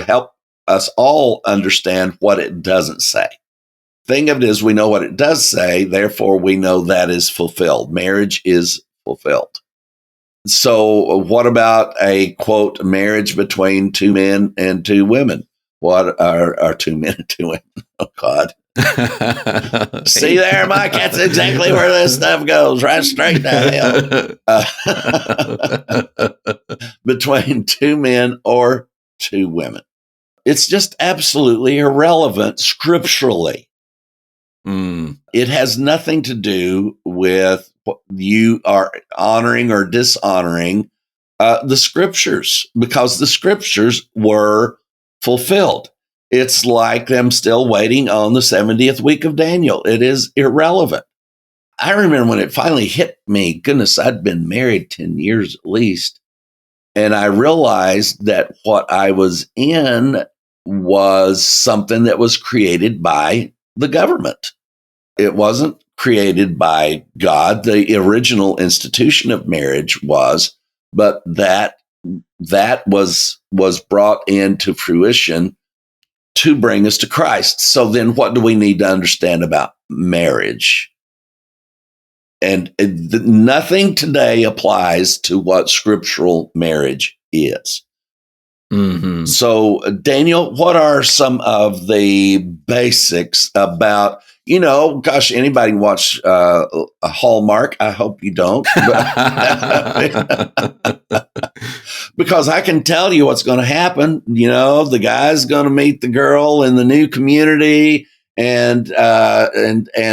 help us all understand what it doesn't say. Thing of it is, we know what it does say, therefore we know that is fulfilled. Marriage is fulfilled. So what about a, quote, marriage between two men and two women? What are 2 men and 2 women? Oh, God. See there, Mike? That's exactly where this stuff goes, right straight down. Between 2 men or 2 women. It's just absolutely irrelevant scripturally. It has nothing to do with what you are honoring or dishonoring the scriptures, because the scriptures were fulfilled. It's like them still waiting on the 70th week of Daniel. It is irrelevant. I remember when it finally hit me, goodness, I'd been married 10 years at least. And I realized that what I was in was something that was created by the government. It wasn't created by God. The original institution of marriage was, but that was brought into fruition to bring us to Christ. So then what do we need to understand about marriage? And nothing today applies to what scriptural marriage is. So, Daniel, what are some of the basics about, anybody watch a Hallmark? I hope you don't. Because I can tell you what's going to happen. The guy's going to meet the girl in the new community, and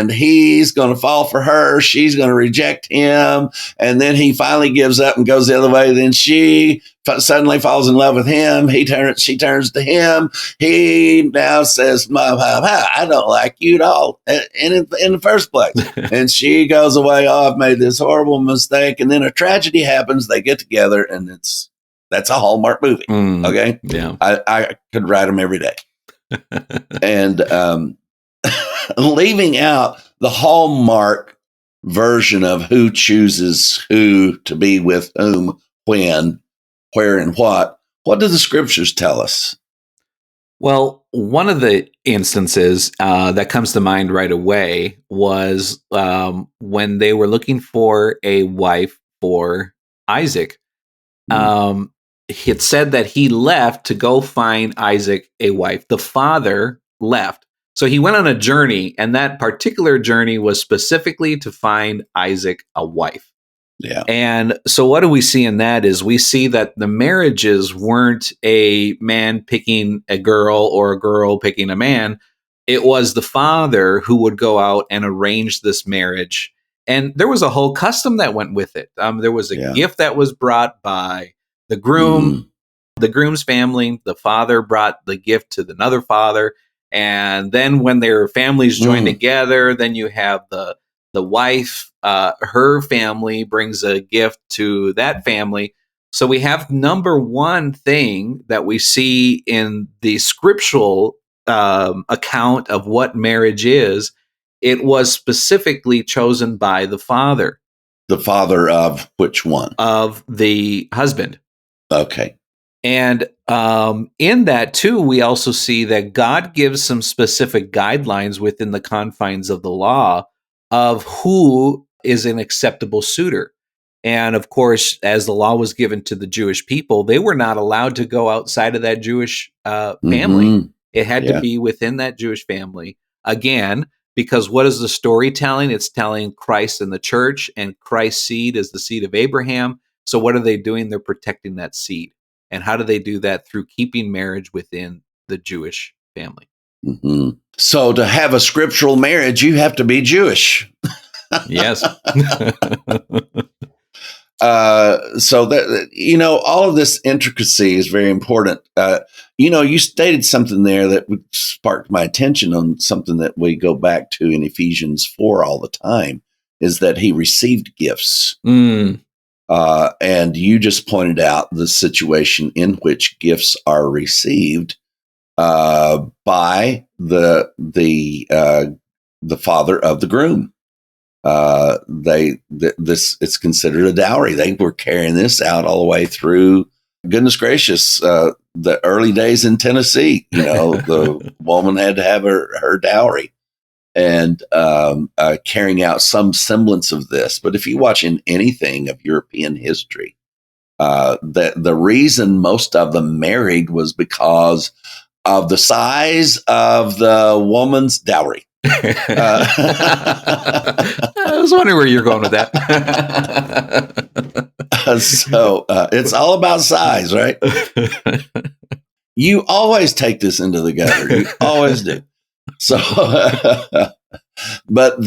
he's going to fall for her. She's going to reject him. And then he finally gives up and goes the other way. Then she suddenly falls in love with him. She turns to him. He now says, Mom, I don't like you at all in the first place. And she goes away, I've made this horrible mistake. And then a tragedy happens. They get together, and that's a Hallmark movie. Okay. Yeah. I could write them every day. And, leaving out the Hallmark version of who chooses who to be with whom, when, where, and what do the scriptures tell us? Well, one of the instances that comes to mind right away was when they were looking for a wife for Isaac. It said that he left to go find Isaac a wife. The father left. So he went on a journey, and that particular journey was specifically to find Isaac a wife. Yeah. And so what do we see in that is we see that the marriages weren't a man picking a girl or a girl picking a man. It was the father who would go out and arrange this marriage. And there was a whole custom that went with it. There was a gift that was brought by the groom, the groom's family. The father brought the gift to another father. And then when their families join together, then you have the wife, her family brings a gift to that family. So we have number one thing that we see in the scriptural account of what marriage is. It was specifically chosen by the father. The father of which one? Of the husband. Okay. And in that, too, we also see that God gives some specific guidelines within the confines of the law of who is an acceptable suitor. And of course, as the law was given to the Jewish people, they were not allowed to go outside of that Jewish family. Mhm. It had Yeah. to be within that Jewish family. Again, because what is the story telling? It's telling Christ and the church, and Christ's seed is the seed of Abraham. So what are they doing? They're protecting that seed. And how do they do that? Through keeping marriage within the Jewish family. Mhm. So to have a scriptural marriage, you have to be Jewish. Yes. So that, all of this intricacy is very important. You stated something there that would spark my attention on something that we go back to in Ephesians 4 all the time, is that he received gifts. Mm. And you just pointed out the situation in which gifts are received by the father of the groom. It's considered a dowry. They were carrying this out all the way through. Goodness gracious, the early days in Tennessee, the woman had to have her dowry, and carrying out some semblance of this. But if you watch in anything of European history, the reason most of them married was because of the size of the woman's dowry. I was wondering where you're going with that. So it's all about size, right? You always take this into the gutter. You always do. So, but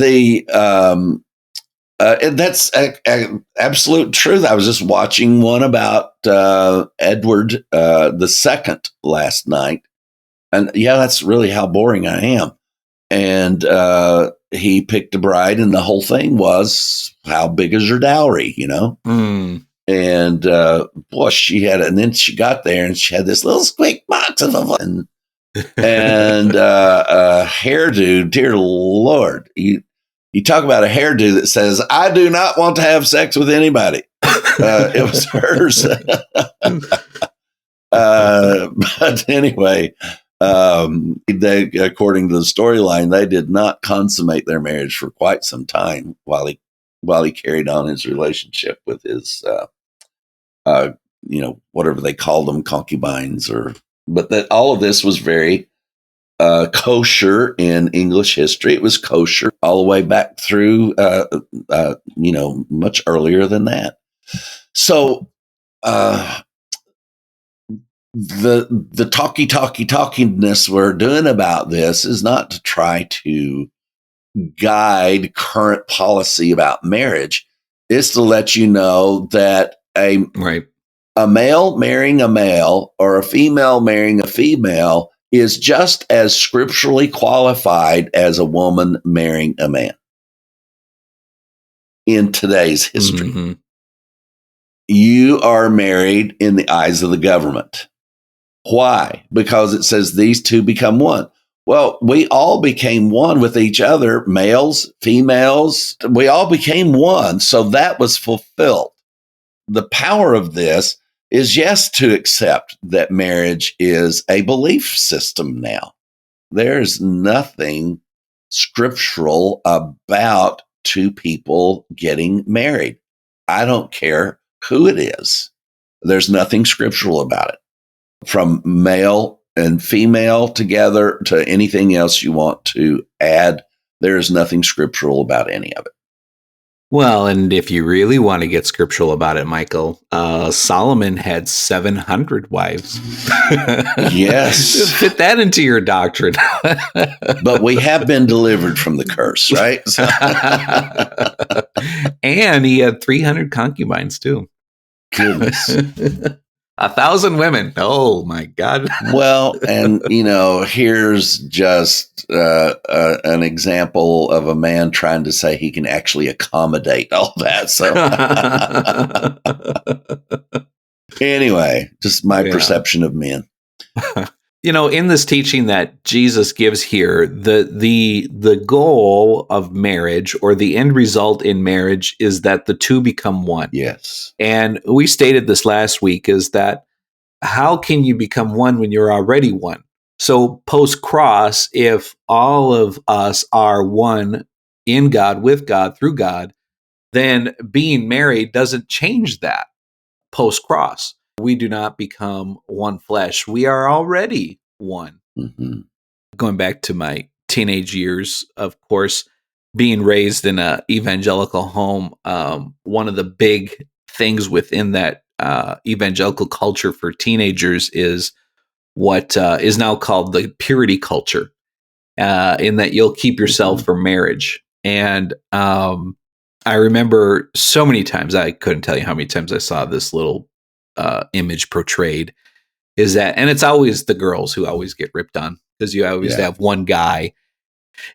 that's absolute truth. I was just watching one about Edward II last night, and that's really how boring I am. And he picked a bride, and the whole thing was, how big is your dowry, Mm. And boy, she had it. And then she got there, and she had this little squeak box of a hairdo. Dear Lord, you talk about a hairdo that says, "I do not want to have sex with anybody." It was hers. But anyway. They, according to the storyline, they did not consummate their marriage for quite some time while he carried on his relationship with his, whatever they called them, concubines, but that all of this was very kosher in English history. It was kosher all the way back through, much earlier than that. So, the talkiness we're doing about this is not to try to guide current policy about marriage. It's to let you know that a male marrying a male or a female marrying a female is just as scripturally qualified as a woman marrying a man in today's history. Mm-hmm. You are married in the eyes of the government. Why? Because it says these two become one. Well, we all became one with each other, males, females. We all became one. So that was fulfilled. The power of this is, yes, to accept that marriage is a belief system now. There's nothing scriptural about two people getting married. I don't care who it is. There's nothing scriptural about it. From male and female together to anything else you want to add, there is nothing scriptural about any of it. Well, and if you really want to get scriptural about it, Michael, Solomon had 700 wives. Yes. Fit that into your doctrine. But we have been delivered from the curse, right? And he had 300 concubines, too. Goodness. 1,000 women. Oh, my God. Well, and, here's just an example of a man trying to say he can actually accommodate all that. So anyway, just my perception of men. In this teaching that Jesus gives here, the goal of marriage, or the end result in marriage, is that the two become one. Yes. And we stated this last week, is that how can you become one when you're already one? So post-cross, if all of us are one in God, with God, through God, then being married doesn't change that post-cross. We do not become one flesh. We are already one. Mm-hmm. Going back to my teenage years, of course, being raised in an evangelical home, one of the big things within that evangelical culture for teenagers is what is now called the purity culture, in that you'll keep yourself for marriage. And I remember so many times, I couldn't tell you how many times I saw this little image portrayed, is that, and it's always the girls who always get ripped on, because you always have one guy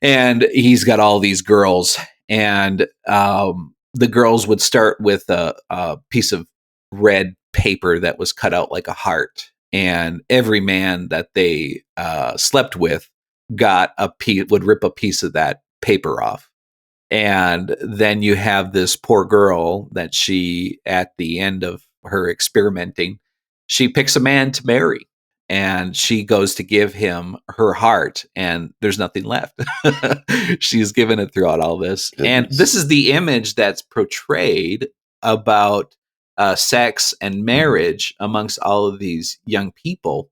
and he's got all these girls, and the girls would start with a piece of red paper that was cut out like a heart, and every man that they slept with got would rip a piece of that paper off. And then you have this poor girl that she, at the end of her experimenting, she picks a man to marry, and she goes to give him her heart, and there's nothing left. She's given it throughout all this. Goodness. And this is the image that's portrayed about sex and marriage amongst all of these young people.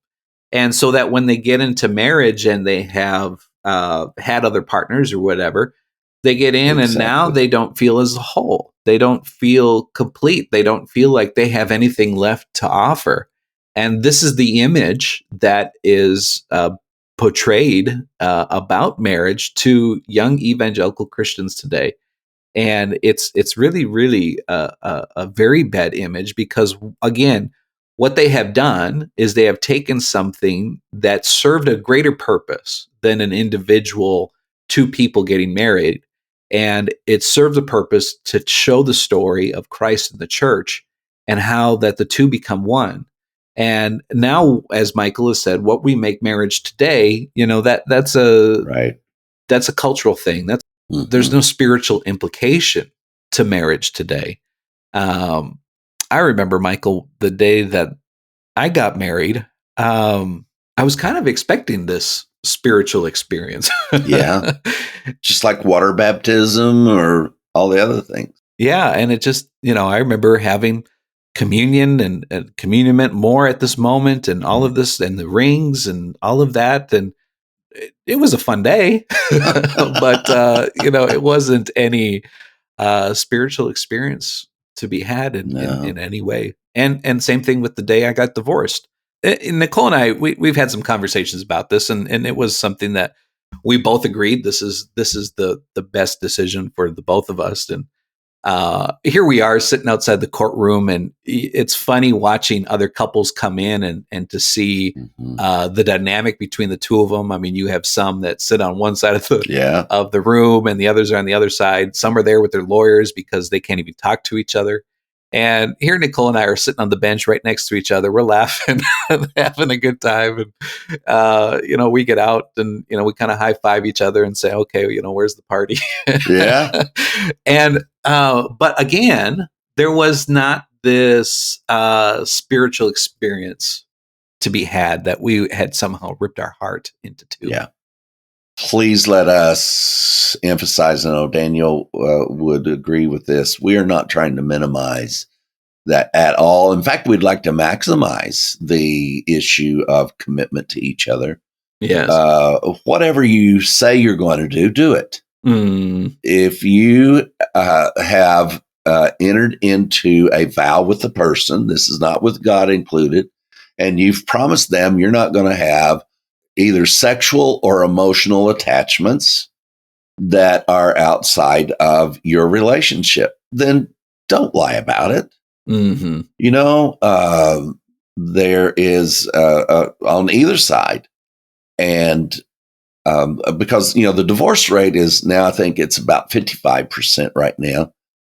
And so that when they get into marriage and they have had other partners or whatever, they get in and now they don't feel as whole. They don't feel complete. They don't feel like they have anything left to offer. And this is the image that is portrayed about marriage to young evangelical Christians today. And it's really, really a very bad image, because, again, what they have done is they have taken something that served a greater purpose than an individual, two people getting married. And it serves a purpose to show the story of Christ and the church and how that the two become one. And now, as Michael has said, what we make marriage today, that's a cultural thing. There's no spiritual implication to marriage today. I remember, Michael, the day that I got married, I was kind of expecting this spiritual experience. Yeah. Just like water baptism or all the other things. Yeah. And it just, I remember having communion and communion meant more at this moment, and all of this, and the rings and all of that. And it was a fun day, but, it wasn't any spiritual experience to be had in any way. And same thing with the day I got divorced. Nicole and I, we've had some conversations about this, and it was something that we both agreed this is the best decision for the both of us. And here we are sitting outside the courtroom, and it's funny watching other couples come in and to see the dynamic between the two of them. I mean, you have some that sit on one side of the room, and the others are on the other side. Some are there with their lawyers because they can't even talk to each other. And here Nicole and I are sitting on the bench right next to each other. We're laughing, having a good time. And, we get out and, we kind of high five each other and say, okay, where's the party? Yeah. And, but again, there was not this spiritual experience to be had that we had somehow ripped our heart into two. Yeah. Please let us emphasize, and I know Daniel would agree with this, we are not trying to minimize that at all. In fact, we'd like to maximize the issue of commitment to each other. Yes. Whatever you say you're going to do it. If you have entered into a vow with the person, this is not with God included, and you've promised them you're not going to have either sexual or emotional attachments that are outside of your relationship, then don't lie about it. Mm-hmm. There is on either side. And because, the divorce rate is now, I think it's about 55% right now.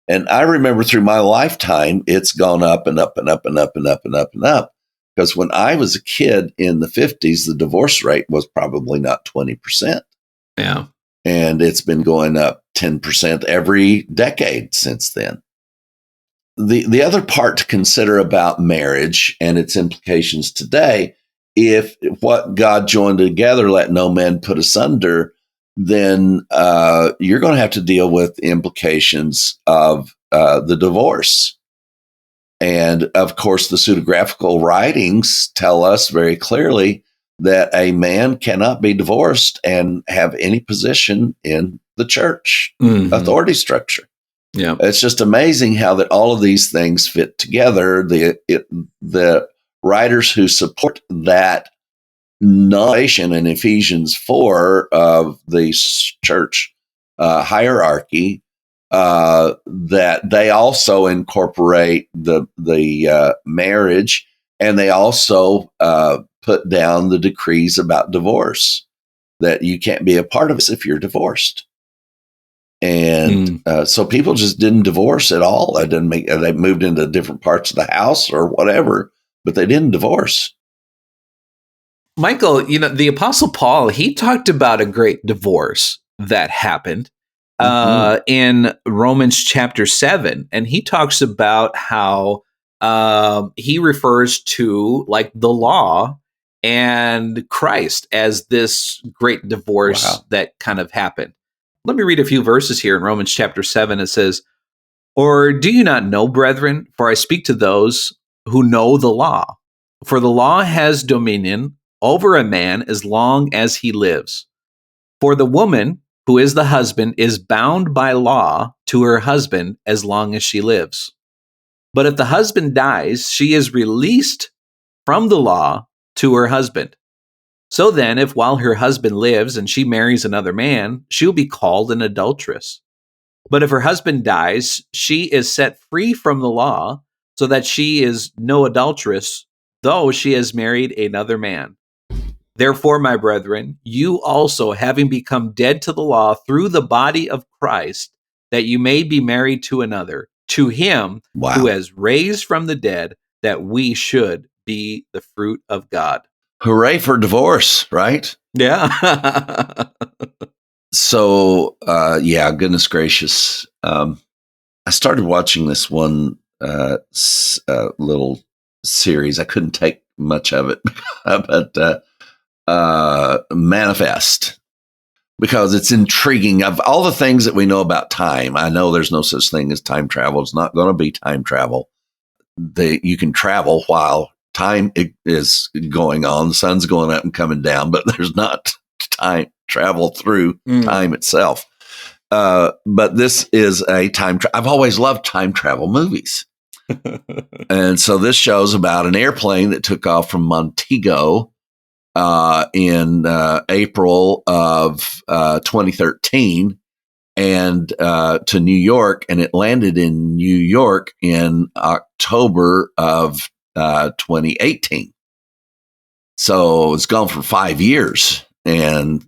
And I remember through my lifetime, it's gone up and up and up and up and up and up and up. Because when I was a kid in the 50s, the divorce rate was probably not 20%. Yeah. And it's been going up 10% every decade since then. The other part to consider about marriage and its implications today, if what God joined together, let no man put asunder, then you're going to have to deal with implications of the divorce. And of course, the pseudographical writings tell us very clearly that a man cannot be divorced and have any position in the church authority structure. Yeah, it's just amazing how that all of these things fit together. The writers who support that notion in Ephesians 4 of the church hierarchy, that they also incorporate the marriage, and they also put down the decrees about divorce, that you can't be a part of this if you're divorced. And so people just didn't divorce at all. They moved into different parts of the house or whatever, but they didn't divorce. Michael, the Apostle Paul, he talked about a great divorce that happened in Romans chapter 7. And he talks about how he refers to like the law and Christ as this great divorce that kind of happened. Let me read a few verses here in Romans chapter 7. It says, "Or do you not know, brethren, for I speak to those who know the law, for the law has dominion over a man as long as he lives. For the woman who is the husband is bound by law to her husband as long as she lives. But if the husband dies, she is released from the law to her husband. So then, if while her husband lives and she marries another man, she will be called an adulteress. But if her husband dies, she is set free from the law, so that she is no adulteress, though she has married another man. Therefore, my brethren, you also, having become dead to the law through the body of Christ, that you may be married to another, to him who has raised from the dead, that we should be the fruit of God." Hooray for divorce, right? Yeah. So, goodness gracious. I started watching this one little series. I couldn't take much of it, but Manifest, because it's intriguing. Of all the things that we know about time, I know there's no such thing as time travel. It's not going to be time travel. You can travel while time is going on. The sun's going up and coming down, but there's not time travel through time itself. But this is a time I've always loved time travel movies. And so this show's about an airplane that took off from Montego in April of 2013 and to New York, and it landed in New York in October of 2018. So it's gone for 5 years, and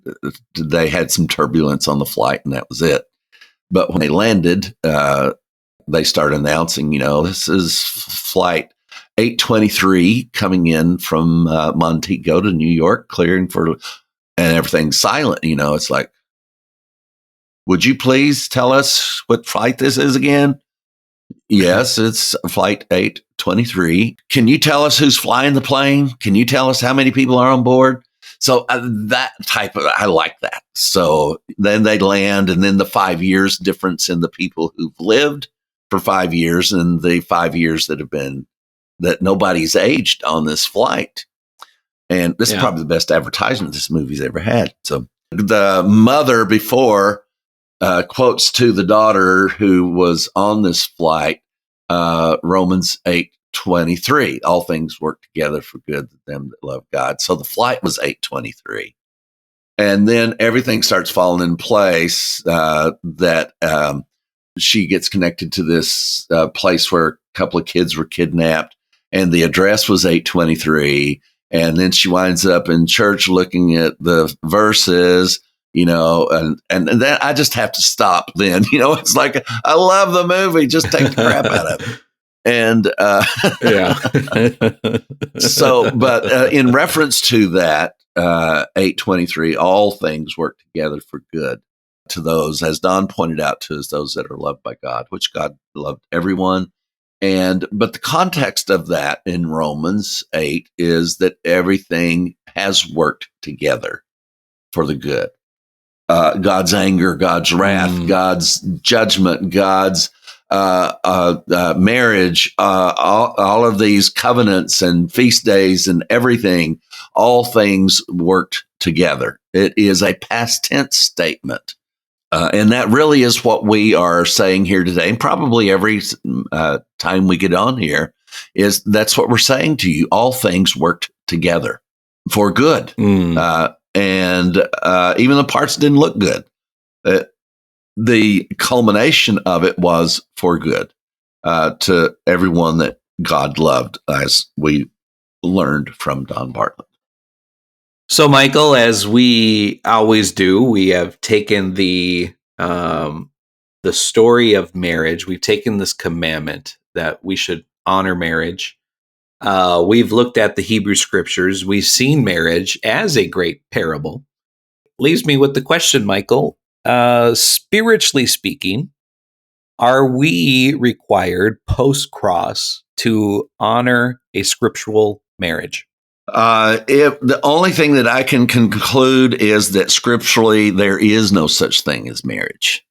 they had some turbulence on the flight, and that was it. But when they landed, they started announcing, this is flight 823 coming in from Montego to New York, clearing for, and everything's silent. It's like, would you please tell us what flight this is again? Yes, it's flight 823. Can you tell us who's flying the plane? Can you tell us how many people are on board? So that type of, I like that. So then they land, and then the 5 years difference in the people who've lived for 5 years and the 5 years that nobody's aged on this flight. And this is probably the best advertisement this movie's ever had. So the mother before quotes to the daughter who was on this flight, Romans 8:23, all things work together for good to them that love God. So the flight was 8:23. And then everything starts falling in place, that she gets connected to this place where a couple of kids were kidnapped, and the address was 823. And then she winds up in church looking at the verses, and then I just have to stop then. It's like, I love the movie, just take the crap out of it. And so, but in reference to that, 823, all things work together for good to those, as Don pointed out to us, those that are loved by God, which God loved everyone. But the context of that in Romans 8 is that everything has worked together for the good. God's anger, God's wrath, God's judgment, God's marriage, all of these covenants and feast days and everything, all things worked together. It is a past tense statement. And that really is what we are saying here today. And probably every time we get on here is that's what we're saying to you. All things worked together for good. And even the parts didn't look good. The culmination of it was for good to everyone that God loved, as we learned from Don Bartlett. So, Michael, as we always do, we have taken the story of marriage. We've taken this commandment that we should honor marriage. We've looked at the Hebrew scriptures. We've seen marriage as a great parable. Leaves me with the question, Michael, spiritually speaking, are we required post-cross to honor a scriptural marriage? If the only thing that I can conclude is that scripturally there is no such thing as marriage.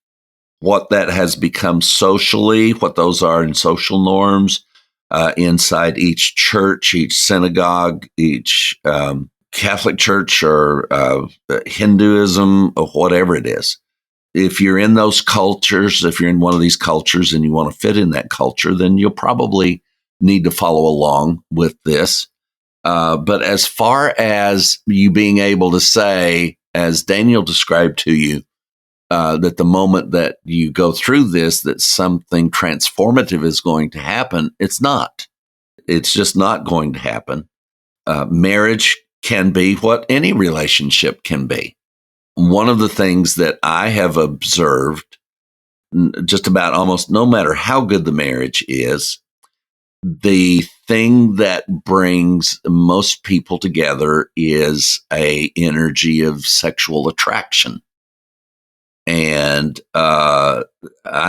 What that has become socially, what those are in social norms, inside each church, each synagogue, each Catholic church or Hinduism or whatever it is. If you're in those cultures, if you're in one of these cultures and you want to fit in that culture, then you'll probably need to follow along with this. But as far as you being able to say, as Daniel described to you, that the moment that you go through this, that something transformative is going to happen, it's not. It's just not going to happen. Marriage can be what any relationship can be. One of the things that I have observed, just about almost no matter how good the marriage is, the thing that brings most people together is a energy of sexual attraction. And I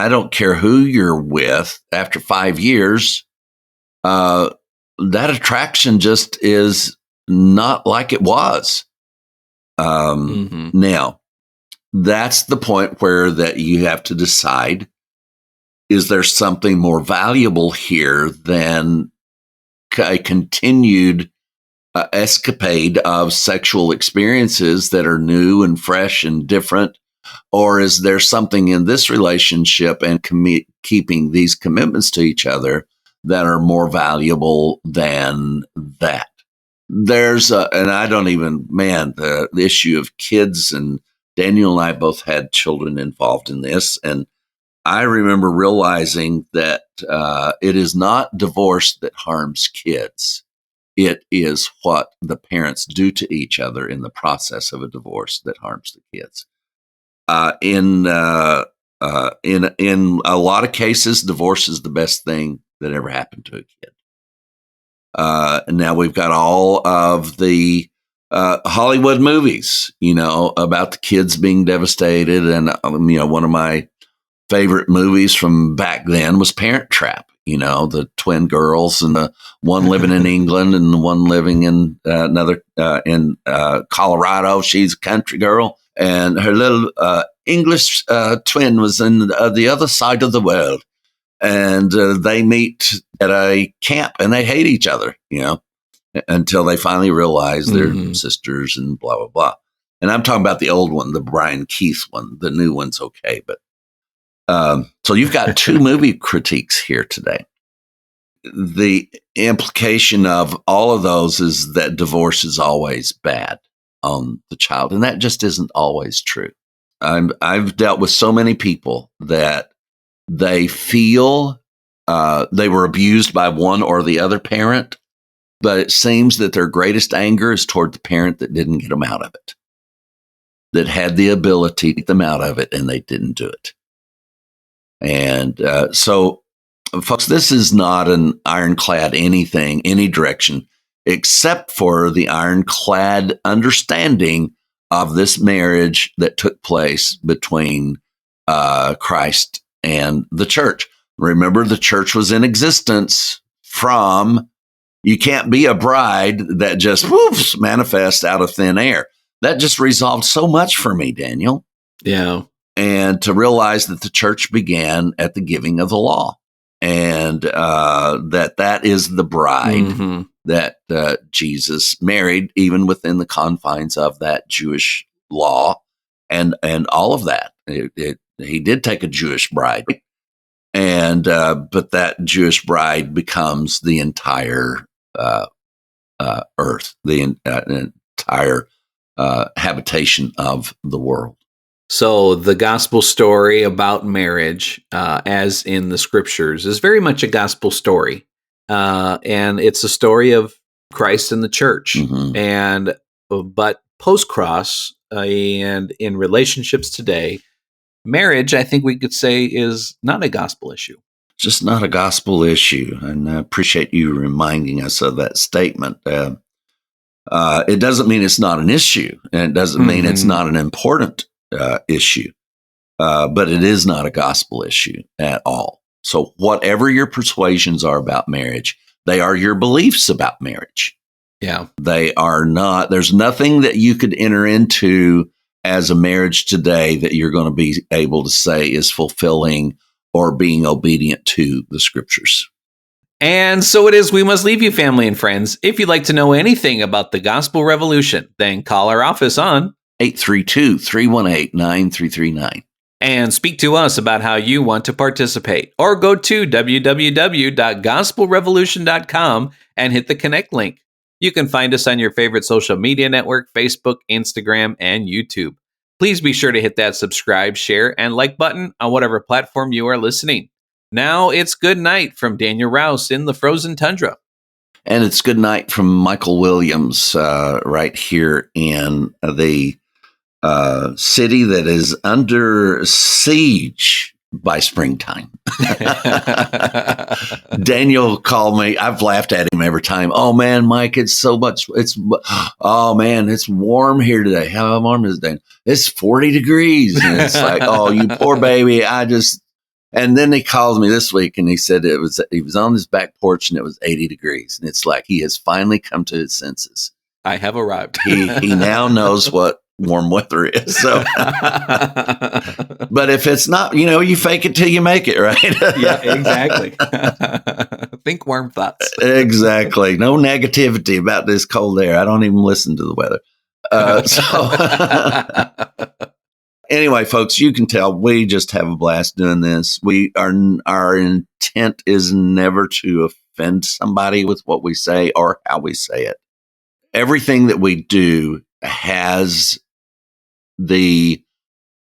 don't care who you're with, after 5 years, that attraction just is not like it was. Now, that's the point where that you have to decide, is there something more valuable here than a continued escapade of sexual experiences that are new and fresh and different? Or is there something in this relationship and keeping these commitments to each other that are more valuable than that? There's and I don't even, the issue of kids, and Daniel and I both had children involved in this. And I remember realizing that it is not divorce that harms kids. It is what the parents do to each other in the process of a divorce that harms the kids. In a lot of cases, divorce is the best thing that ever happened to a kid. Now we've got all of the Hollywood movies, about the kids being devastated. And, one of my favorite movies from back then was Parent Trap, the twin girls, and the one living in England and the one living in in Colorado. She's a country girl, and her little English twin was in the other side of the world. And they meet at a camp and they hate each other, until they finally realize they're sisters and blah, blah, blah. And I'm talking about the old one, the Brian Keith one. The new one's okay. But so you've got two movie critiques here today. The implication of all of those is that divorce is always bad on the child. And that just isn't always true. I've dealt with so many people that they feel they were abused by one or the other parent, but it seems that their greatest anger is toward the parent that didn't get them out of it, that had the ability to get them out of it, and they didn't do it. And so, folks, this is not an ironclad anything, any direction, except for the ironclad understanding of this marriage that took place between Christ and the church. Remember, the church was in existence from, you can't be a bride that just manifests out of thin air. That just resolved so much for me, Daniel. Yeah. And to realize that the church began at the giving of the law, and that is the bride that Jesus married, even within the confines of that Jewish law, and all of that. He did take a Jewish bride, and but that Jewish bride becomes the entire earth, the entire habitation of the world. So the gospel story about marriage, as in the scriptures, is very much a gospel story. And it's a story of Christ and the church. And but post-cross and in relationships today, marriage, I think we could say, is not a gospel issue. Just not a gospel issue. And I appreciate you reminding us of that statement. It doesn't mean it's not an issue, and it doesn't mean it's not an important issue, but it is not a gospel issue at all. So whatever your persuasions are about marriage, they are your beliefs about marriage. Yeah. They are not, there's nothing that you could enter into as a marriage today that you're going to be able to say is fulfilling or being obedient to the scriptures. And so it is, we must leave you, family and friends. If you'd like to know anything about the gospel revolution, then call our office on 832-318-9339. And speak to us about how you want to participate. Or go to www.gospelrevolution.com and hit the connect link. You can find us on your favorite social media network, Facebook, Instagram, and YouTube. Please be sure to hit that subscribe, share, and like button on whatever platform you are listening. Now it's good night from Daniel Rouse in the frozen tundra. And it's good night from Michael Williams right here in the city that is under siege by springtime. Daniel called me. I've laughed at him every time. Oh man, Mike, it's warm here today. How warm is it? It's 40 degrees. And it's like, oh, you poor baby. And then he called me this week and he said he was on his back porch and it was 80 degrees. And it's like he has finally come to his senses. I have arrived. He now knows what warm weather is. So, but if it's not, you fake it till you make it, right? Yeah, exactly. Think warm thoughts. Exactly. No negativity about this cold air. I don't even listen to the weather. Anyway, folks, you can tell we just have a blast doing this. Our intent is never to offend somebody with what we say or how we say it. Everything that we do has the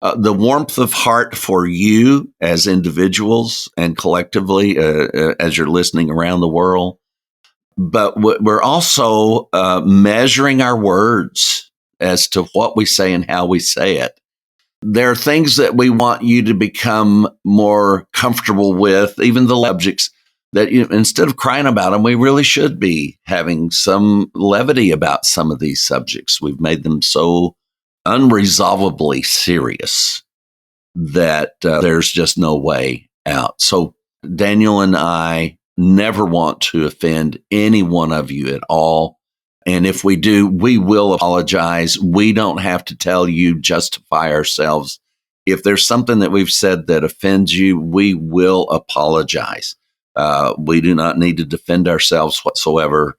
warmth of heart for you as individuals and collectively as you're listening around the world. But we're also measuring our words as to what we say and how we say it. There are things that we want you to become more comfortable with, even the subjects that instead of crying about them, we really should be having some levity about some of these subjects. We've made them so unresolvably serious that there's just no way out. So Daniel and I never want to offend any one of you at all. And if we do, we will apologize. We don't have to tell you, justify ourselves. If there's something that we've said that offends you, we will apologize. We do not need to defend ourselves whatsoever.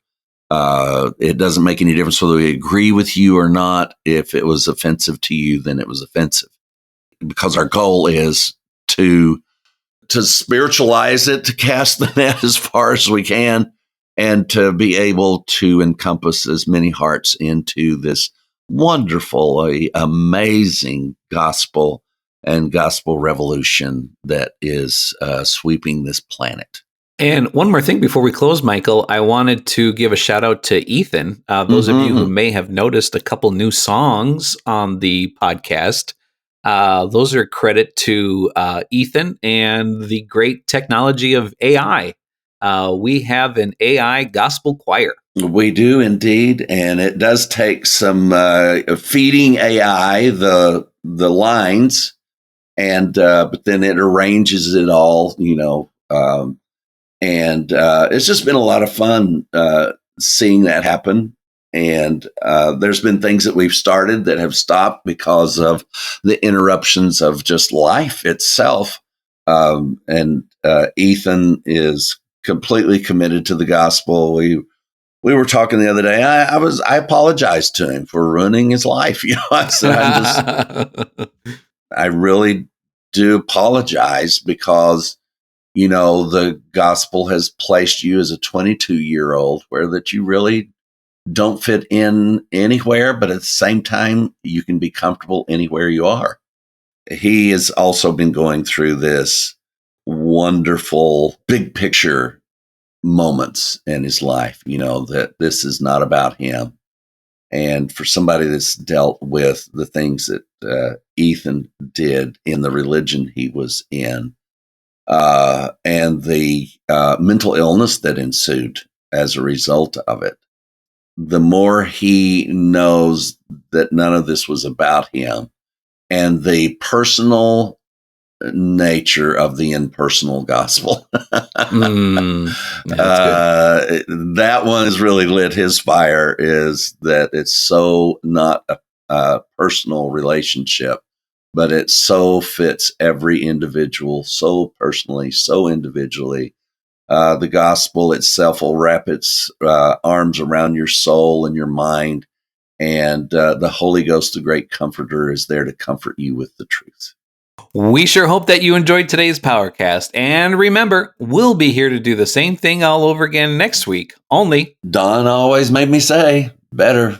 It doesn't make any difference whether we agree with you or not. If it was offensive to you, then it was offensive. Because our goal is to spiritualize it, to cast the net as far as we can, and to be able to encompass as many hearts into this wonderfully amazing gospel and gospel revolution that is sweeping this planet. And one more thing before we close, Michael, I wanted to give a shout out to Ethan. Those of you who may have noticed a couple new songs on the podcast, those are credit to Ethan and the great technology of AI. We have an AI gospel choir. We do indeed, and it does take some feeding AI the lines, and but then it arranges it all, and it's just been a lot of fun seeing that happen. And there's been things that we've started that have stopped because of the interruptions of just life itself. And Ethan is completely committed to the gospel. We were talking the other day. I apologized to him for ruining his life. I said, I really do apologize because, the gospel has placed you as a 22-year-old where that you really don't fit in anywhere, but at the same time, you can be comfortable anywhere you are. He has also been going through this wonderful big picture moments in his life, that this is not about him. And for somebody that's dealt with the things that Ethan did in the religion he was in, and the mental illness that ensued as a result of it, the more he knows that none of this was about him, and the personal nature of the impersonal gospel. That one has really lit his fire, is that it's so not a personal relationship, but it so fits every individual so personally, so individually. The gospel itself will wrap its arms around your soul and your mind, and the Holy Ghost, the great comforter, is there to comfort you with the truth. We sure hope that you enjoyed today's Powercast. And remember, we'll be here to do the same thing all over again next week. Only, Don always made me say, better.